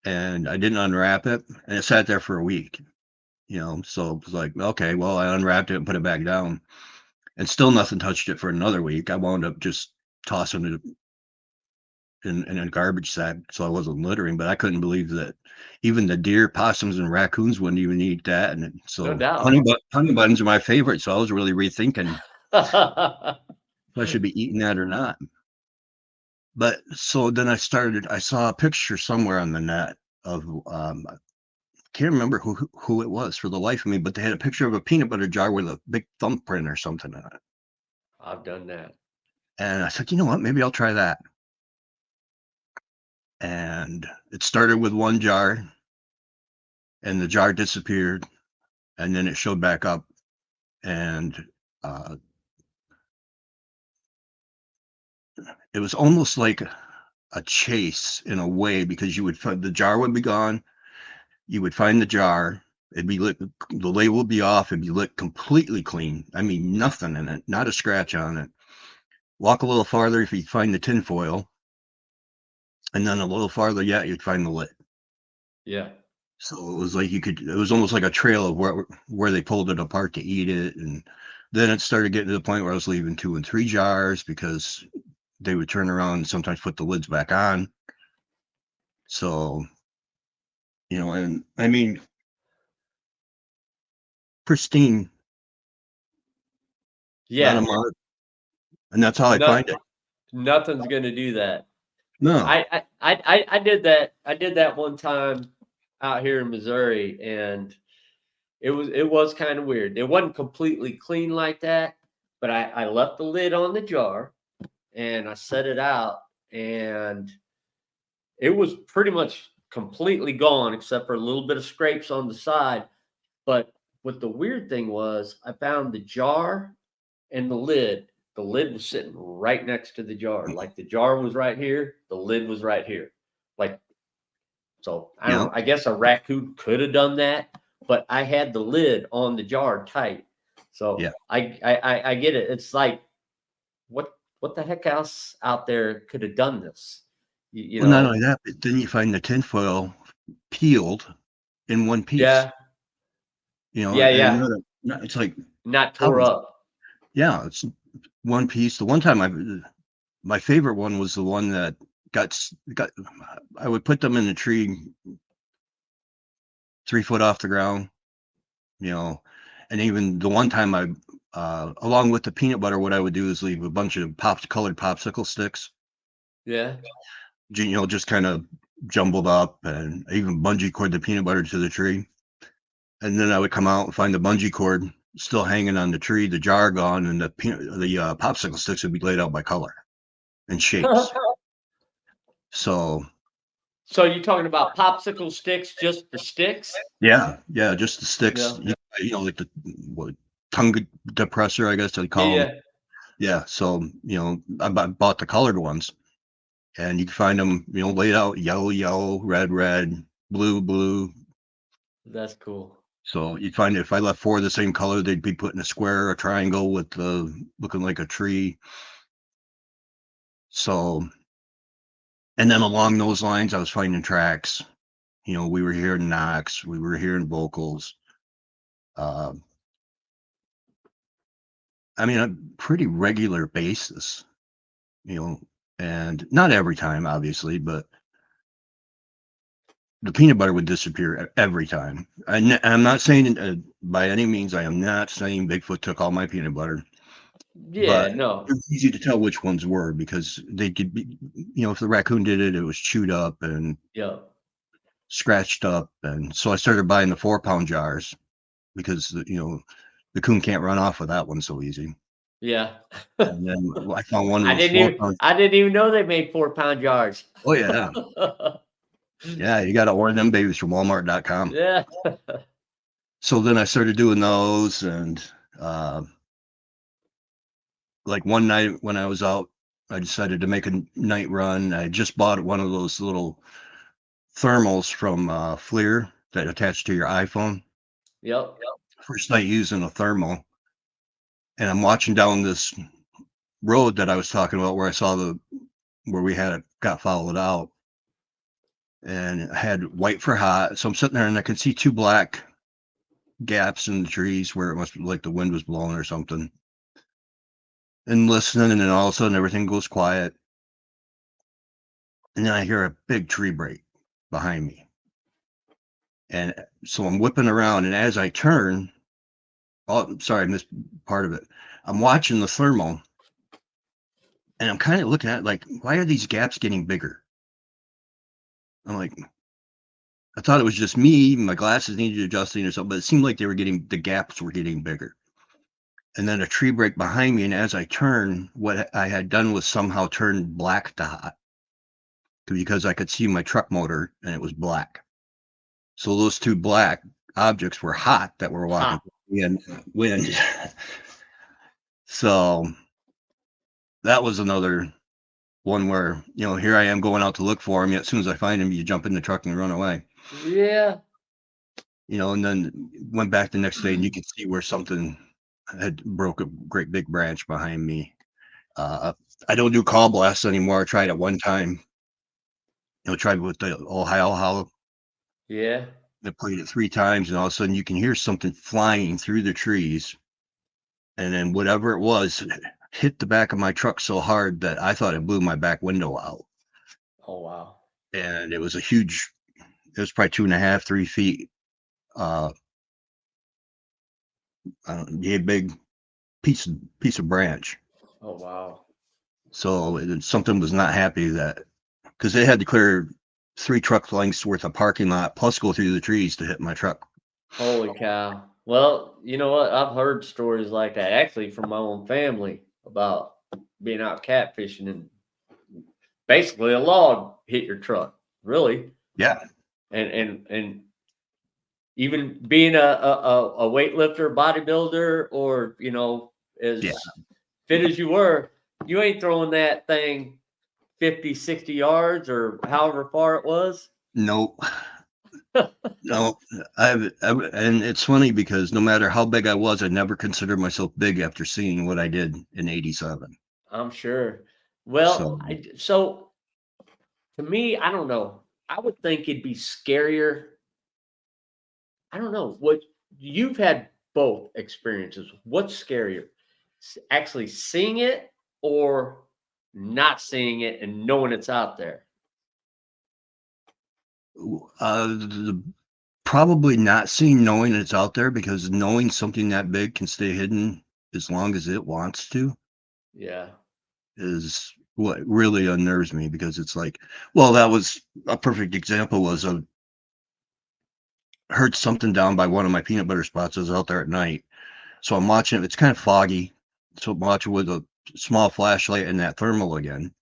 and I didn't unwrap it, and it sat there for a week. So it was like, okay, well, I unwrapped it and put it back down, and still nothing touched it for another week. I wound up just tossing it in a garbage sack so I wasn't littering, but I couldn't believe that even the deer, possums, and raccoons wouldn't even eat that. And No so doubt. honey buns are my favorite. So I was really rethinking if I should be eating that or not. But so then I saw a picture somewhere on the net of I can't remember who it was for the life of me, but they had a picture of a peanut butter jar with a big thumbprint or something on it. I've done that. And I said, you know what, maybe I'll try that. And it started with one jar, and the jar disappeared, and then it showed back up, and uh, it was almost like a chase in a way because you would find the jar would be gone, you would find the jar, it'd be lit, the label would be off, it'd be lit completely clean. I mean, nothing in it, not a scratch on it. Walk a little farther if you find the tinfoil, and then a little farther yet, you'd find the lid. Yeah. So it was like it was almost like a trail of where they pulled it apart to eat it. And then it started getting to the point where I was leaving 2 and 3 jars because they would turn around and sometimes put the lids back on. So, and I mean, pristine, not a Yeah. mark. And that's how I No, find it. nothing's gonna do that. No, I did that. I did that one time out here in Missouri, and it was kind of weird. It wasn't completely clean like that, but I left the lid on the jar and I set it out, and it was pretty much completely gone except for a little bit of scrapes on the side. But what the weird thing was, I found the jar and the lid. The lid was sitting right next to the jar. Like the jar was right here, the lid was right here. Like, so I don't yeah, know. I guess a raccoon could have done that, but I had the lid on the jar tight. So yeah. I get it. It's like what the heck else out there could have done this? You Well, not know? only that, but then you find the tinfoil peeled in one piece, Yeah, yeah, and yeah. it's like, Not how tore is, up. yeah, it's one piece. The one time my favorite one was the one that got, I would put them in the tree 3 foot off the ground, you know, and even the one time along with the peanut butter, what I would do is leave a bunch of colored popsicle sticks, Yeah. just kind of jumbled up, and I even bungee cord the peanut butter to the tree. And then I would come out and find the bungee cord still hanging on the tree, the jar gone, and the popsicle sticks would be laid out by color and shapes. So So you're talking about popsicle sticks, just the sticks? yeah, just the sticks, Yeah. like the what, tongue depressor, I guess they Yeah, call them. yeah. Yeah, so I bought the colored ones, and you can find them, laid out yellow, yellow, red, red, blue, blue. That's cool. So you'd find if I left 4 of the same color, they'd be put in a square, a triangle with looking like a tree. So, and then along those lines, I was finding tracks. We were hearing knocks, we were hearing vocals. Uh, I mean, a pretty regular basis, you know, and not every time, obviously, but the peanut butter would disappear every time. I'm not saying by any means, I am not saying Bigfoot took all my peanut butter, Yeah, but no. it's easy to tell which ones were because they could be, if the raccoon did it, it was chewed up and Yeah. scratched up. And so I started buying the 4-pound jars because, the coon can't run off with that one so easy. Yeah. And then I found one of those 4-pound. I didn't even know they made 4-pound jars. Oh, yeah. Yeah, you got to order them babies from Walmart.com. Yeah. So then I started doing those, and uh, like one night when I was out, I decided to make a night run. I just bought one of those little thermals from Fleer that attach to your iPhone. Yep. First night using a thermal, and I'm watching down this road that I was talking about where I saw where we had it got followed out, and I had white for hot. So I'm sitting there and I can see 2 black gaps in the trees where it must be like the wind was blowing or something, and listening, and then all of a sudden everything goes quiet, and then I hear a big tree break behind me, and so I'm whipping around, and as I turn, oh, sorry, I missed part of it. I'm watching the thermal, and I'm kind of looking at it like, why are these gaps getting bigger? I'm like, I thought it was just me, my glasses needed adjusting or something, but it seemed like the gaps were getting bigger. And then a tree break behind me, and as I turned, what I had done was somehow turned black to hot because I could see my truck motor and it was black. So those 2 black objects were hot that were walking Hot. in wind. So that was another one where, here I am going out to look for them. Yet as soon as I find them, you jump in the truck and run away. Yeah. And then went back the next day and you could see where something had broke a great big branch behind me. Uh, I don't do call blasts anymore. I tried it one time. Tried with the Ohio Hollow. Yeah. I played it 3 times, and all of a sudden you can hear something flying through the trees, and then whatever it was hit the back of my truck so hard that I thought it blew my back window out. Oh wow. And it was a huge. It was probably 2.5, 3 feet. Uh, a big piece of branch. Oh wow. So something was not happy that because they had to clear 3 truck lengths worth of parking lot plus go through the trees to hit my truck. Holy cow. Well, you know what? I've heard stories like that actually from my own family about being out catfishing and basically a log hit your truck. Really. Yeah, And even being a weightlifter, bodybuilder, or yeah. as fit as you were, you ain't throwing that thing 50, 60 yards or however far it was. No, no. And it's funny because no matter how big I was, I never considered myself big after seeing what I did in '87. I'm sure. So Well, so to me, I don't know. I would think it'd be scarier. I don't know. What you've had both experiences. What's scarier? Actually seeing it or not seeing it and knowing it's out there? the, probably not seeing, knowing it's out there, because knowing something that big can stay hidden as long as it wants to Yeah. is what really unnerves me, because it's like, well, that was a perfect example. Was a heard something down by one of my peanut butter spots. I was out there at night, so I'm watching it. It's kind of foggy, so I'm watching with a small flashlight and that thermal again,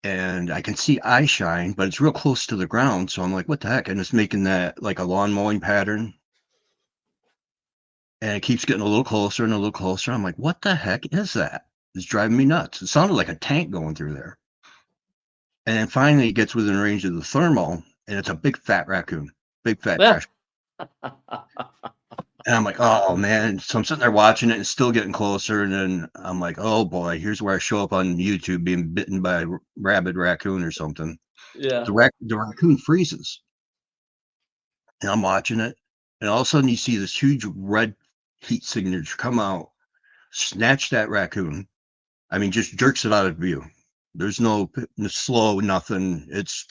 and I can see eye shine, but it's real close to the ground. So I'm like, what the heck? And it's making that like a lawn mowing pattern, and it keeps getting a little closer and a little closer. I'm like, what the heck is that? It's driving me nuts. It sounded like a tank going through there. And then finally it gets within range of the thermal, and it's a big fat raccoon, big fat Yeah. trash. And I'm like, oh man. So I'm sitting there watching it and still getting closer. And then I'm like, oh boy, here's where I show up on YouTube being bitten by a rabid raccoon or something. Yeah. The raccoon freezes, and I'm watching it. And all of a sudden you see this huge red heat signature come out, snatch that raccoon. I mean, just jerks it out of view. There's no slow, nothing. It's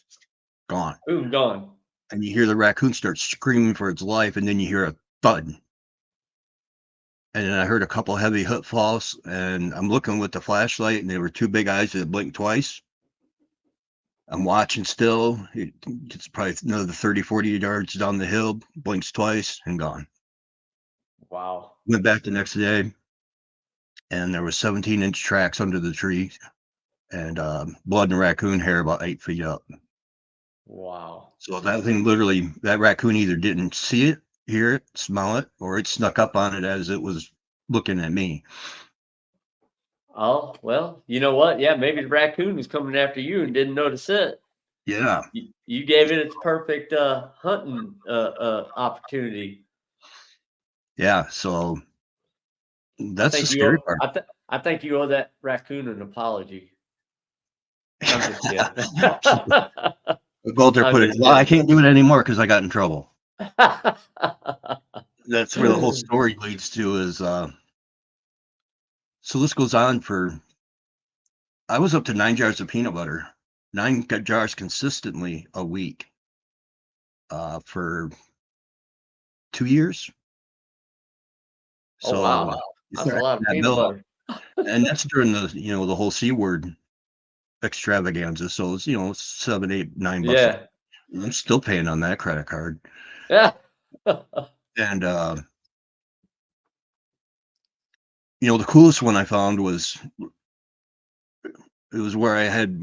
gone. Boom, gone. And you hear the raccoon start screaming for its life, and then you hear a thud. And then I heard a couple heavy footfalls, and I'm looking with the flashlight, and there were 2 big eyes that blinked twice. I'm watching still. It gets probably another 30, 40 yards down the hill, blinks twice, and gone. Wow. Went back the next day, and there was 17-inch tracks under the tree, and blood and raccoon hair about 8 feet up. Wow. So that thing literally, that raccoon either didn't see it, hear it, smell it, or it snuck up on it as it was looking at me. Oh, well, you know what? Yeah, maybe the raccoon was coming after you and didn't notice it. Yeah, You gave it its perfect hunting opportunity. yeah. So I that's the think you scary owe part. I think you owe that raccoon an apology. I'm just kidding. We both there I'm put it. just Well, I kidding. can't do it anymore because I got in trouble. That's where the whole story leads to. Is so this goes on for. I was up to 9 jars of peanut butter, 9 jars consistently a week, for 2 years. Oh So wow, you that's a start lot of adding that peanut bill up, butter. and that's during the whole C word extravaganza. So it's 7, 8, $9. Yeah, I'm still paying on that credit card, yeah. and the coolest one I found was it was where I had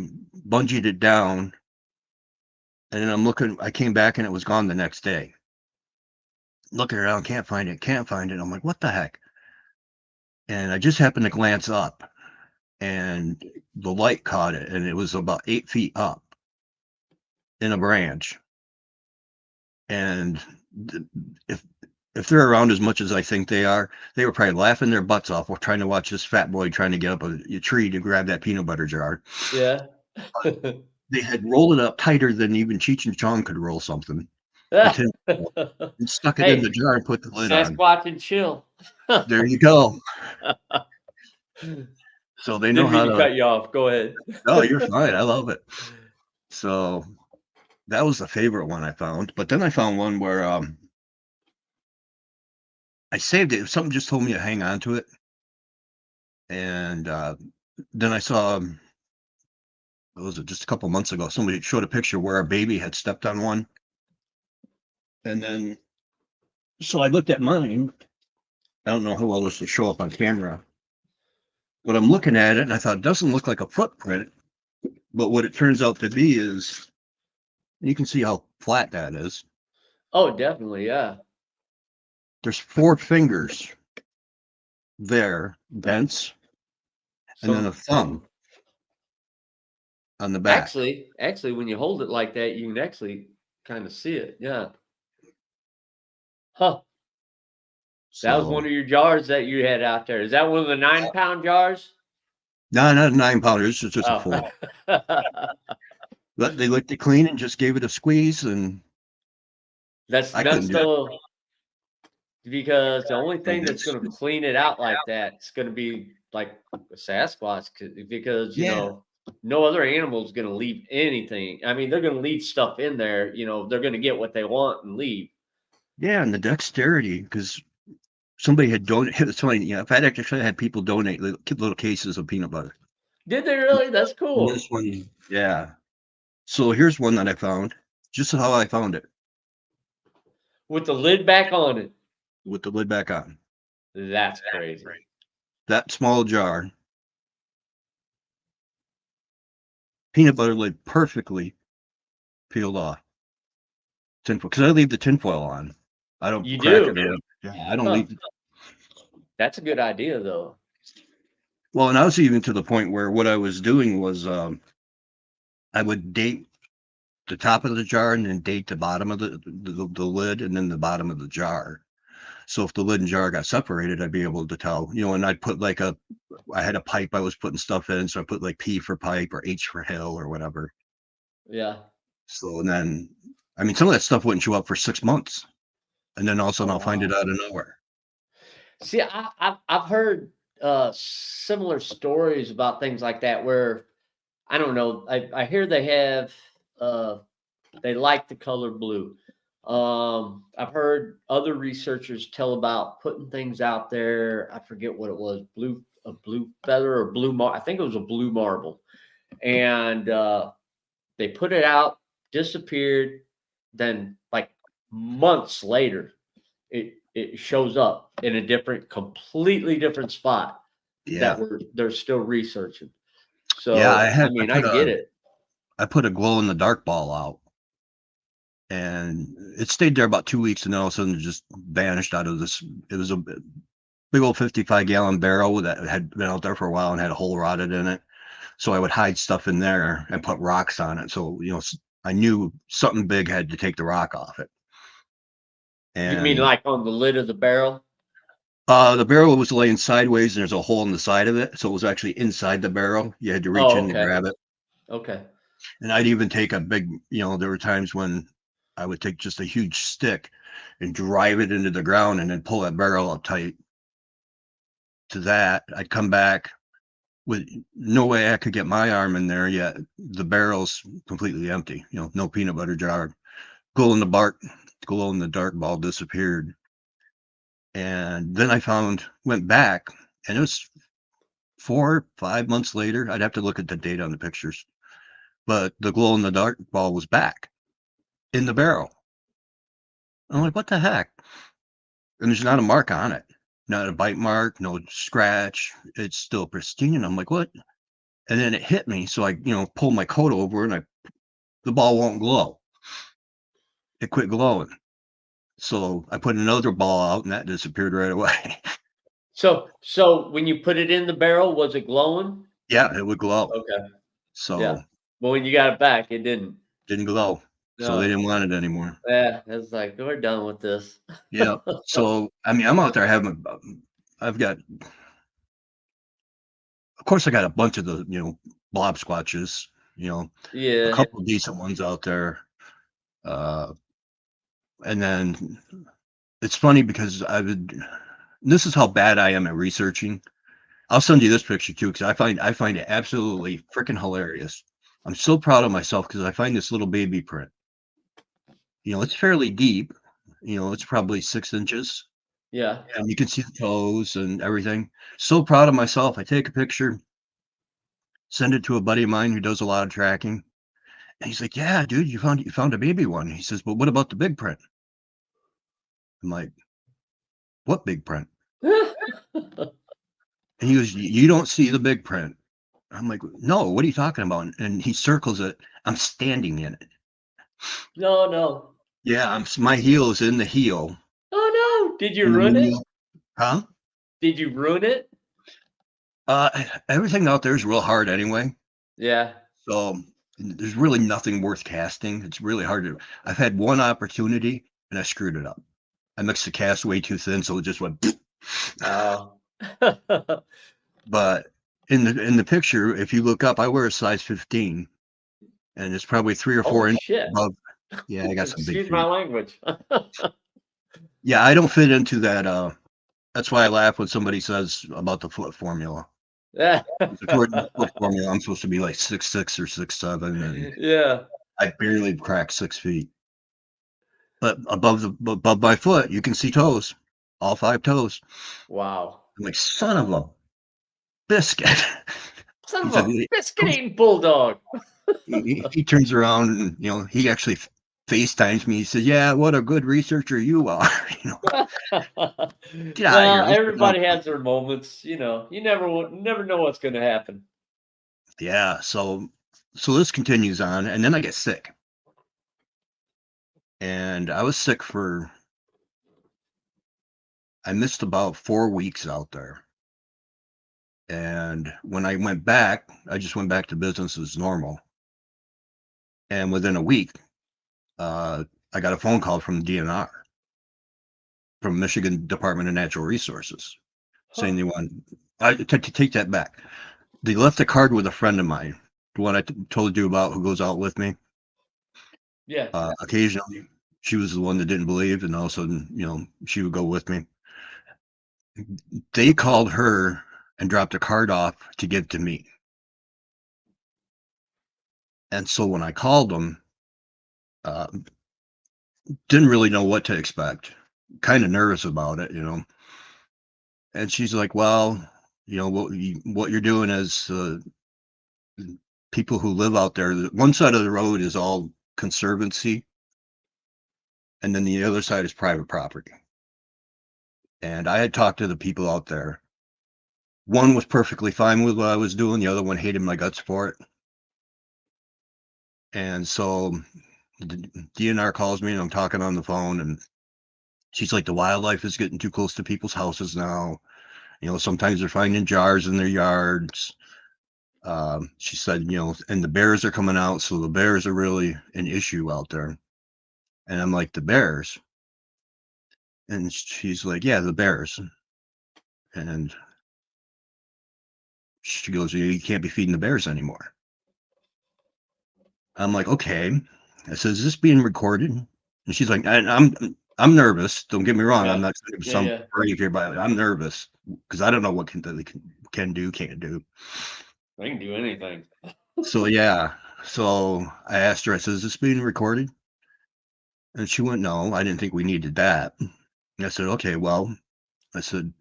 bungeed it down, and then I'm looking. I came back and it was gone the next day. Looking around, can't find it, can't find it. I'm like, what the heck? And I just happened to glance up, and the light caught it, and it was about 8 feet up in a branch. And if if they're around as much as I think they were probably laughing their butts off while trying to watch this fat boy trying to get up a tree to grab that peanut butter jar. Yeah. They had rolled it up tighter than even Cheech and Chong could roll something. The tin foil, and stuck it in the Hey, jar and put the lid on. Sasquatch and chill. There you go. So they know Didn't mean how to to. cut you off. Go ahead. No, you're fine. I love it. So that was the favorite one I found. But then I found one where I saved it. Something just told me to hang on to it, and then I saw. What was it? Just a couple months ago, somebody showed a picture where a baby had stepped on one, and then so I looked at mine. I don't know how well this will show up on camera, but I'm looking at it and I thought it doesn't look like a footprint. But what it turns out to be is you can see how flat that is. Oh, definitely, yeah. There's 4 fingers there, dents, and then So a thumb on the back. actually, when you hold it like that, you can actually kind of see it. Yeah. Huh. That was one So of your jars that you had out there. Is that one of the 9-pound jars? no, not a 9 pounder. It's just a Oh. 4. But they licked it clean and just gave it a squeeze, and I That's couldn't do it. the because the only And thing that's it's gonna clean it out like that is gonna be like a Sasquatch, because, yeah, no other animal is gonna leave anything. I mean, they're gonna leave stuff in there, they're gonna get what they want and leave. yeah, and the dexterity because somebody had donated. It's funny, if I'd actually had people donate little cases of peanut butter. Did they really? That's And cool. this one, yeah. So here's one that I found, just how I found it, With the lid back on it. with the lid back on. That's crazy. That small jar, peanut butter lid perfectly peeled off. Tinfoil, because I leave the tinfoil on. I don't You crack do? it or yeah, I don't Huh. leave. That's a good idea, though. Well, and I was even to the point where what I was doing was I would date the top of the jar and then date the bottom of the lid and then the bottom of the jar. So if the lid and jar got separated, I'd be able to tell, and I'd put I had a pipe I was putting stuff in. So I put like P for pipe or H for hill or whatever. Yeah. So, and then, I mean, some of that stuff wouldn't show up for 6 months. And then all of a sudden Oh, I'll find it wow. out of nowhere. See, I've heard, similar stories about things like that where, I don't know, I hear uh they like the color blue. I've heard other researchers tell about putting things out there. I forget what it was, a blue feather or I think it was a blue marble. And they put it out, disappeared, then like months later, it shows up in a completely different spot that Yeah. they're still researching. Yeah. So, I mean, I get it. I put a glow in the dark ball out and it stayed there about 2 weeks and then all of a sudden it just vanished out of this. It was a big old 55-gallon barrel that had been out there for a while and had a hole rotted in it. So I would hide stuff in there and put rocks on it. So, I knew something big had to take the rock off it. You mean And like on the lid of the barrel? the barrel was laying sideways and there's a hole in the side of it. So it was actually inside the barrel. You had to reach Oh, in to okay. grab it. Okay. And I'd even take a big, there were times when I would take just a huge stick and drive it into the ground and then pull that barrel up tight to that. I'd come back with no way I could get my arm in there yet. The barrel's completely empty, no peanut butter jar. Glow in the dark ball disappeared. And then went back and it was 4, 5 months later. I'd have to look at the date on the pictures, but the glow in the dark ball was back in the barrel. I'm like, what the heck? And there's not a mark on it, not a bite mark, no scratch. It's still pristine. I'm like, what? And then it hit me. So I, pulled my coat over and the ball won't glow. It quit glowing. So I put another ball out and that disappeared right away. So when you put it in the barrel, was it glowing? Yeah, it would glow. Okay. So Yeah. But when you got it back, it didn't. didn't glow. so they No. didn't want it anymore. Yeah, it's like, we're done with this. Yeah. So I mean, I'm out there having. I've got, of course, I got a bunch of the blob squatches. You know, a Yeah, couple of decent ones out there. Uh, and then it's funny because I would. This is how bad I am at researching. I'll send you this picture too because I find it absolutely freaking hilarious. I'm so proud of myself because I find this little baby print. It's fairly deep. It's probably 6 inches, yeah. and you can see the toes and everything. So proud of myself. I take a picture, send it to a buddy of mine who does a lot of tracking, and he's like, "Yeah, dude, you found a baby one." He says, "But what about the big print?" I'm like, "What big print?" And he goes, "You don't see the big print." I'm like, "No, what are you talking about?" And he circles it. I'm standing in it. No, no. Yeah, my heel is in the heel, Oh, no! Did you and ruin when it? you, huh? Did you ruin it? Everything out there is real hard anyway. Yeah. So there's really nothing worth casting. It's really hard to. I've had one opportunity and I screwed it up. I mixed the cast way too thin, so it just went. Oh. But in the picture, if you look up, I wear a size 15, and it's probably 3 or 4 inches Shit. above. Yeah, I got some big Excuse my feet. language. Yeah, I don't fit into that. That's why I laugh when somebody says about the foot formula. Yeah. According to the foot formula, I'm supposed to be like 6'6" or 6'7", and Yeah. I barely crack 6 feet. But above my foot, you can see toes, all 5 toes. Wow. I'm like, son of a biscuit. Son He of said a biscuit-eating bulldog. he turns around and he actually FaceTimes me. He says, "Yeah, what a good researcher you are." Get out of here. Well, Let's get on. everybody has their moments, you never know what's gonna happen. Yeah. So this continues on, and then I get sick, and I was sick for. I missed about 4 weeks out there. And when I went back, I just went back to business as normal. And within a week, uh, I got a phone call from the DNR, from Michigan Department of Natural Resources, Huh. saying they want. To take that back. They left a card with a friend of mine, the one I told you about, who goes out with me Yeah. occasionally. She was the one that didn't believe, and all of a sudden, she would go with me. They called her and dropped a card off to give to me. And so when I called them, uh, didn't really know what to expect, kind of nervous about it. And she's like, "Well, what you're doing is people who live out there. One side of the road is all conservancy, and then the other side is private property." And I had talked to the people out there. One was perfectly fine with what I was doing. The other one hated my guts for it. And so the DNR calls me, and I'm talking on the phone, and she's like, "The wildlife is getting too close to people's houses now. Sometimes they're finding jars in their yards." She said, and the bears are coming out, so the bears are really an issue out there. And I'm like, "The bears?" And she's like, "Yeah, the bears." And she goes, "You can't be feeding the bears anymore." I'm like, "Okay." I said, "Is this being recorded?" And she's like, I'm nervous. Don't get me wrong. I'm Yeah. not trying to be Yeah, some yeah. brave here, but I'm nervous because I don't know what can do, can't do. I can do anything. So yeah. So I asked her, I said, "Is this being recorded?" And she went, "No, I didn't think we needed that." And I said, "Okay, well," I said,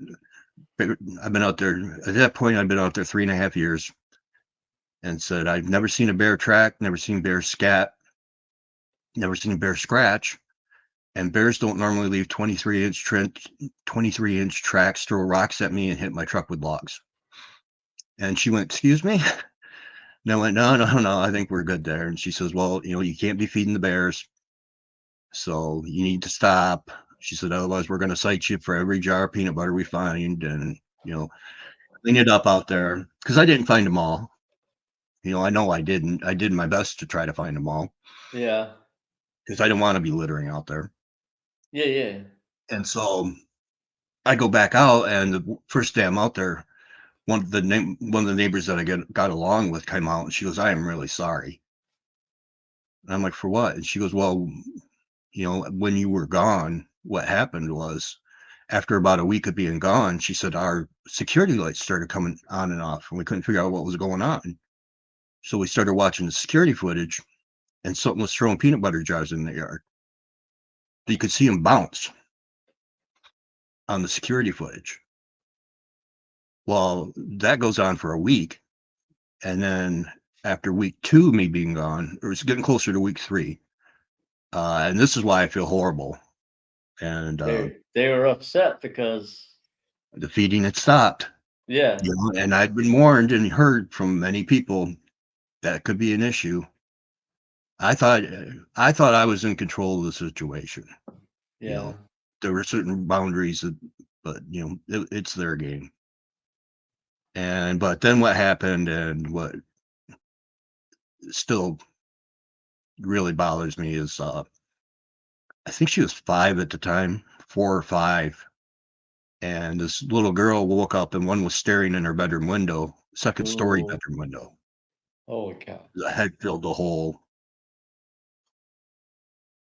"I've been out there at that point, I've been out there 3.5 years," and said, "I've never seen a bear track, never seen bear scat, never seen a bear scratch. And bears don't normally leave 23-inch tracks, throw rocks at me, and hit my truck with logs." And she went, "Excuse me?" And I went, "No, no, no, I think we're good there." And she says, "Well, you can't be feeding the bears, so you need to stop." She said, "Otherwise, we're going to cite you for every jar of peanut butter we find, and you know, clean it up out there." Because I didn't find them all. I know I didn't. I did my best to try to find them all. Yeah. because I didn't want to be littering out there. Yeah, yeah. And so I go back out, and the first day I'm out there, one of the neighbors that I got along with came out, and she goes, "I am really sorry." And I'm like, "For what?" And she goes, "Well, when you were gone, what happened was after about a week of being gone," she said, "our security lights started coming on and off, and we couldn't figure out what was going on. So we started watching the security footage, and something was throwing peanut butter jars in the yard. You could see them bounce on the security footage. Well, that goes on for a week. And then after week 2, me being gone, or it's getting closer to week 3. And this is why I feel horrible. And They were upset because the feeding had stopped, yeah, and I'd been warned and heard from many people that could be an issue. I thought I was in control of the situation. You yeah, know, there were certain boundaries that, but it's their game. But then what happened, and what still really bothers me is, I think she was 5 at the time, 4 or 5, and this little girl woke up and one was staring in her bedroom window, second story ooh, bedroom window. holy cow, The head filled the hole.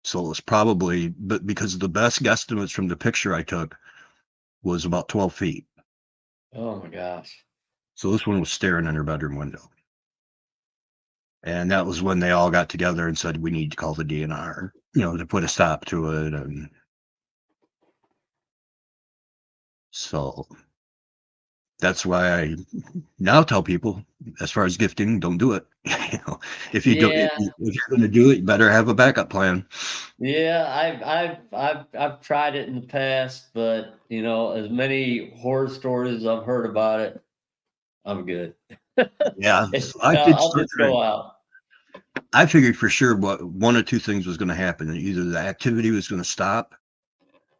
So it was probably, but because the best guesstimates from the picture I took was about 12 feet. oh my gosh, So this one was staring in her bedroom window. And that was when they all got together and said, we need to call the DNR, to put a stop to it. And so that's why I now tell people, as far as gifting, don't do it. If you don't, if yeah, you're going to do it, you better have a backup plan. yeah. I've tried it in the past, but as many horror stories as I've heard about it, I'm good. Yeah, so I did I'll just something. go out. I figured for sure what one or two things was going to happen. Either the activity was going to stop,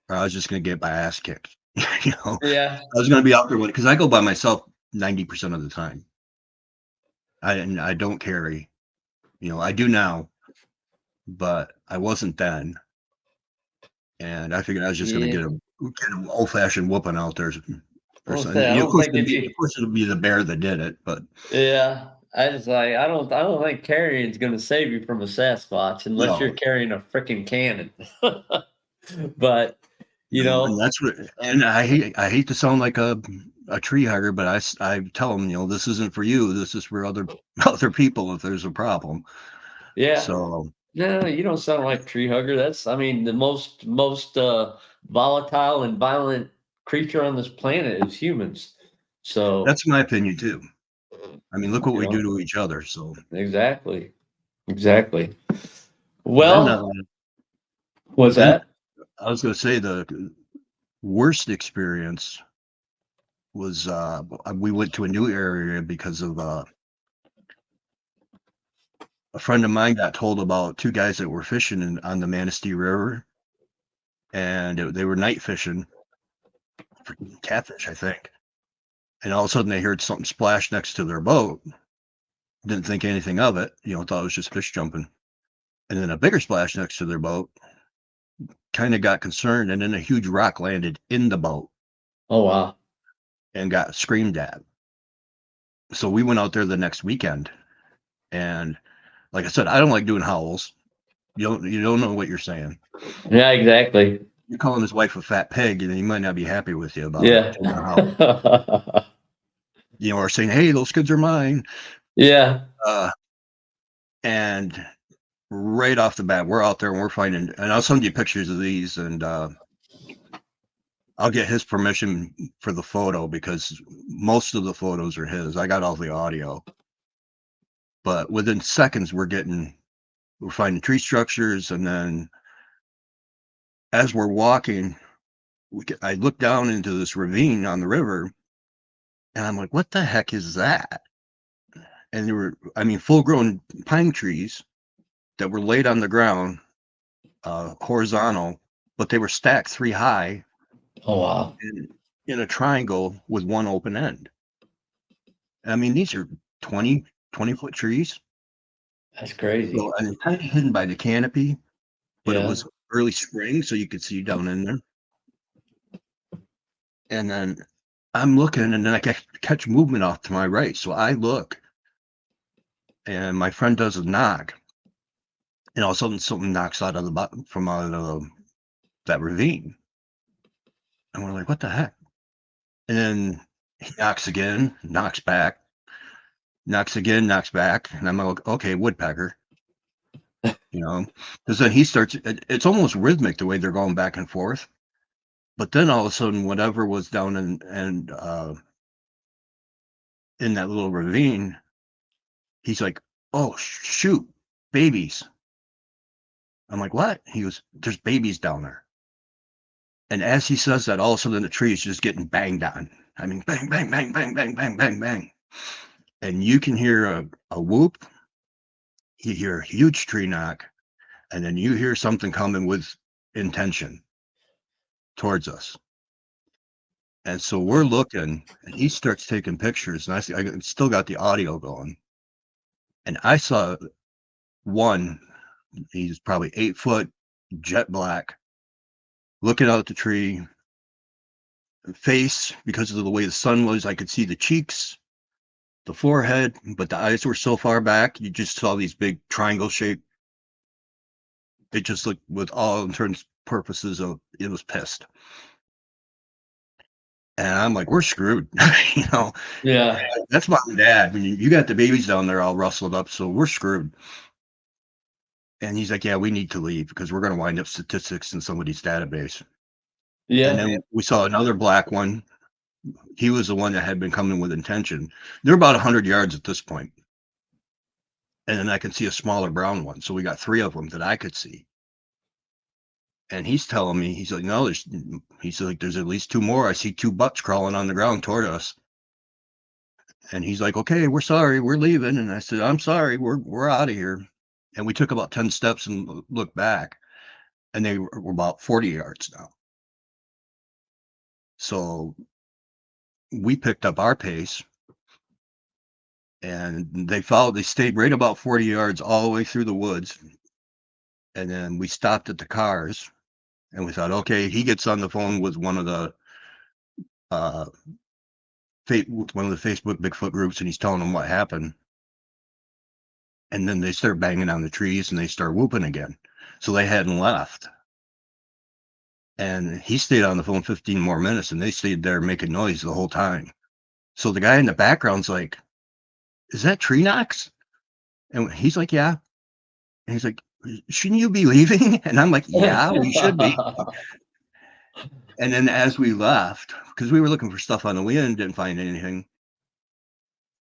or I was just going to get my ass kicked. I Yeah, was going to be out there with because I go by myself 90% of the time. I don't carry. I do now, but I wasn't then. And I figured I was just going to yeah. get an old fashioned whooping out there or I'll something. say I Of don't course, think if you. of course, it'll be the bear that did it. But Yeah, I don't think carrying's gonna save you from a Sasquatch unless you're no, carrying a freaking cannon. But, you no, and know that's what. And I hate to sound like a tree hugger, but I tell them, this isn't for you. This is for other other people if there's a problem. yeah. So No, you don't sound like a tree hugger. That's I mean, the most volatile and violent creature on this planet is humans. So, that's my opinion too. I mean, look what you we do know to each other. So exactly, exactly. then Well, what's then that? I was going to say the worst experience was we went to a new area because of a friend of mine got told about two guys that were fishing on the Manistee River, and they were night fishing for catfish, I think. And all of a sudden, they heard something splash next to their boat. Didn't think anything of it, thought it was just fish jumping. And then a bigger splash next to their boat. Kind of got concerned, and then a huge rock landed in the boat Oh, wow. and got screamed at. So we went out there the next weekend, and like I said, I don't like doing howls. You don't know what you're saying. Yeah, exactly. You're calling his wife a fat pig, and he might not be happy with you about it. Yeah. Doing a howl, or saying, "Hey, those kids are mine." Yeah. Uh, and right off the bat, we're out there and we're finding. And I'll send you pictures of these, and I'll get his permission for the photo because most of the photos are his. I got all the audio, but within seconds, we're finding tree structures, and then as we're walking, I look down into this ravine on the river, and I'm like, "What the heck is that?" And there were, I mean, full-grown pine trees that were laid on the ground, horizontal, but they were stacked 3 high Oh, wow. in a triangle with one open end. I mean, these are 20-foot trees. That's So, crazy. and it's kind of hidden by the canopy. but it Yeah. was early spring, so you could see down in there. And then I'm looking, and then I catch movement off to my right. So I look, and my friend does a knock, and all of a sudden something knocks out of the bottom from out of that ravine. And we're like, what the heck? And then he knocks again, knocks back, knocks again, knocks back. And I'm like, okay, woodpecker, because then he starts, it's almost rhythmic the way they're going back and forth. But then all of a sudden, whatever was down in that little ravine, he's like, oh, shoot, babies. I'm like, what? He goes, there's babies down there. And as he says that, all of a sudden the tree is just getting banged on. I mean, bang, bang, bang, bang, bang, bang, bang, bang. And you can hear a whoop, you hear a huge tree knock, and then you hear something coming with intention towards us. And so we're looking, and he starts taking pictures, and I still got the audio going. And I saw one, he's probably 8 foot, jet black, looking out at the tree, face, because of the way the sun was, I could see the cheeks, the forehead, but the eyes were so far back, you just saw these big triangle shape. It just looked, with all intents purposes, of it was pissed. And I'm like, we're screwed. Yeah. That's mom and dad. I mean, you got the babies down there all rustled up, so we're screwed. And he's like, yeah, we need to leave because we're going to wind up statistics in somebody's database. And Yeah. then we saw another black one. He was the one that had been coming with intention. They're about 100 yards at this point. And then I can see a smaller brown one. So we got 3 of them that I could see. And he's telling me, he's like, no, he's like, there's at least 2 more. I see 2 butts crawling on the ground toward us. And he's like, okay, we're sorry, we're leaving. And I said, I'm sorry, we're out of here. And we took about 10 steps and looked back, and they were about 40 yards now. So we picked up our pace, and they stayed right about 40 yards all the way through the woods. And then we stopped at the cars, and we thought, okay, he gets on the phone with one of the Facebook Bigfoot groups, and he's telling them what happened. And then they start banging on the trees, and they start whooping again. So they hadn't left. And he stayed on the phone 15 more minutes, and they stayed there making noise the whole time. So the guy in the background's like, is that tree knocks? And he's like, yeah. And he's like, shouldn't you be leaving? And I'm like, yeah, we should be. And then as we left, because we were looking for stuff on the way in, didn't find anything.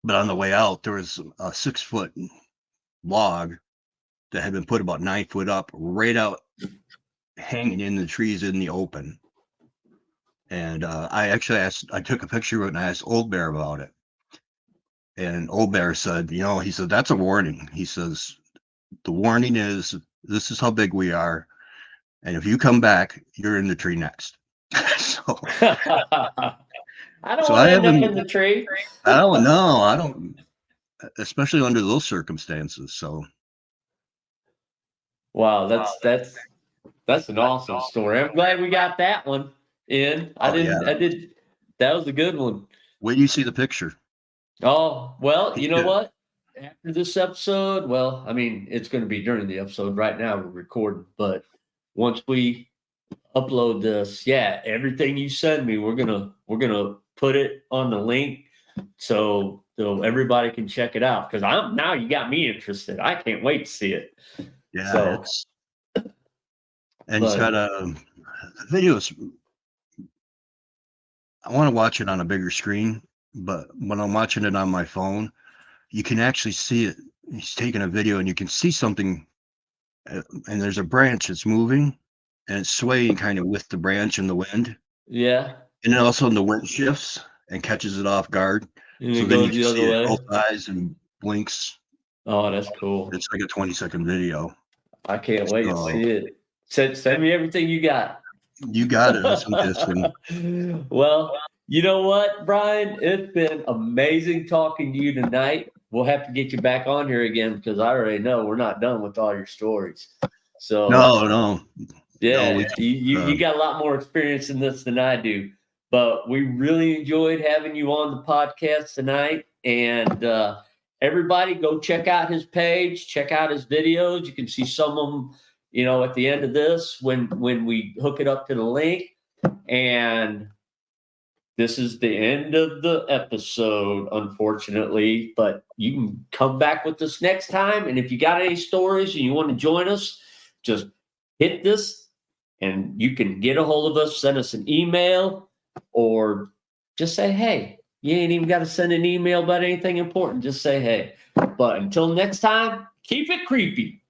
But on the way out, there was a 6-foot log that had been put about 9 foot up, right out, hanging in the trees in the open. And I took a picture of it, and I asked Old Bear about it. And Old Bear said, he said, that's a warning. He says, the warning is, this is how big we are. And if you come back, you're in the tree next. So I don't so want I to end up haven't, in the tree. I don't know. I don't, especially under those circumstances. So Wow, that's an awesome story. I'm glad we got that one in. oh yeah. I did. That was a good one. When you see the picture, Oh, well, you know yeah, what? After this episode, well, I mean, it's going to be during the episode. Right now, we're recording, but once we upload this, yeah, everything you send me, we're gonna put it on the link so everybody can check it out. Because now you got me interested. I can't wait to see it. So, it's, and he's got but a videos. I want to watch it on a bigger screen, but when I'm watching it on my phone, you can actually see it. He's taking a video, and you can see something, and there's a branch that's moving, and it's swaying kind of with the branch and the wind. yeah, And then all of a sudden the wind shifts and catches it off guard. and So it then you goes can the other see it way. both eyes and blinks. Oh, that's cool. It's like a 20-second video. I can't wait to So see it. Send me everything you got. you got it. It's interesting. Well, you know what, Brian? It's been amazing talking to you tonight. We'll have to get you back on here again because I already know we're not done with all your stories. So No. We, yeah, you got a lot more experience in this than I do. But we really enjoyed having you on the podcast tonight. And everybody go check out his page, check out his videos. You can see some of them, at the end of this when we hook it up to the link. And this is the end of the episode, unfortunately, but you can come back with us next time. And if you got any stories and you want to join us, just hit this and you can get a hold of us, send us an email, or just say, hey. You ain't even got to send an email about anything important. Just say, hey. But until next time, keep it creepy.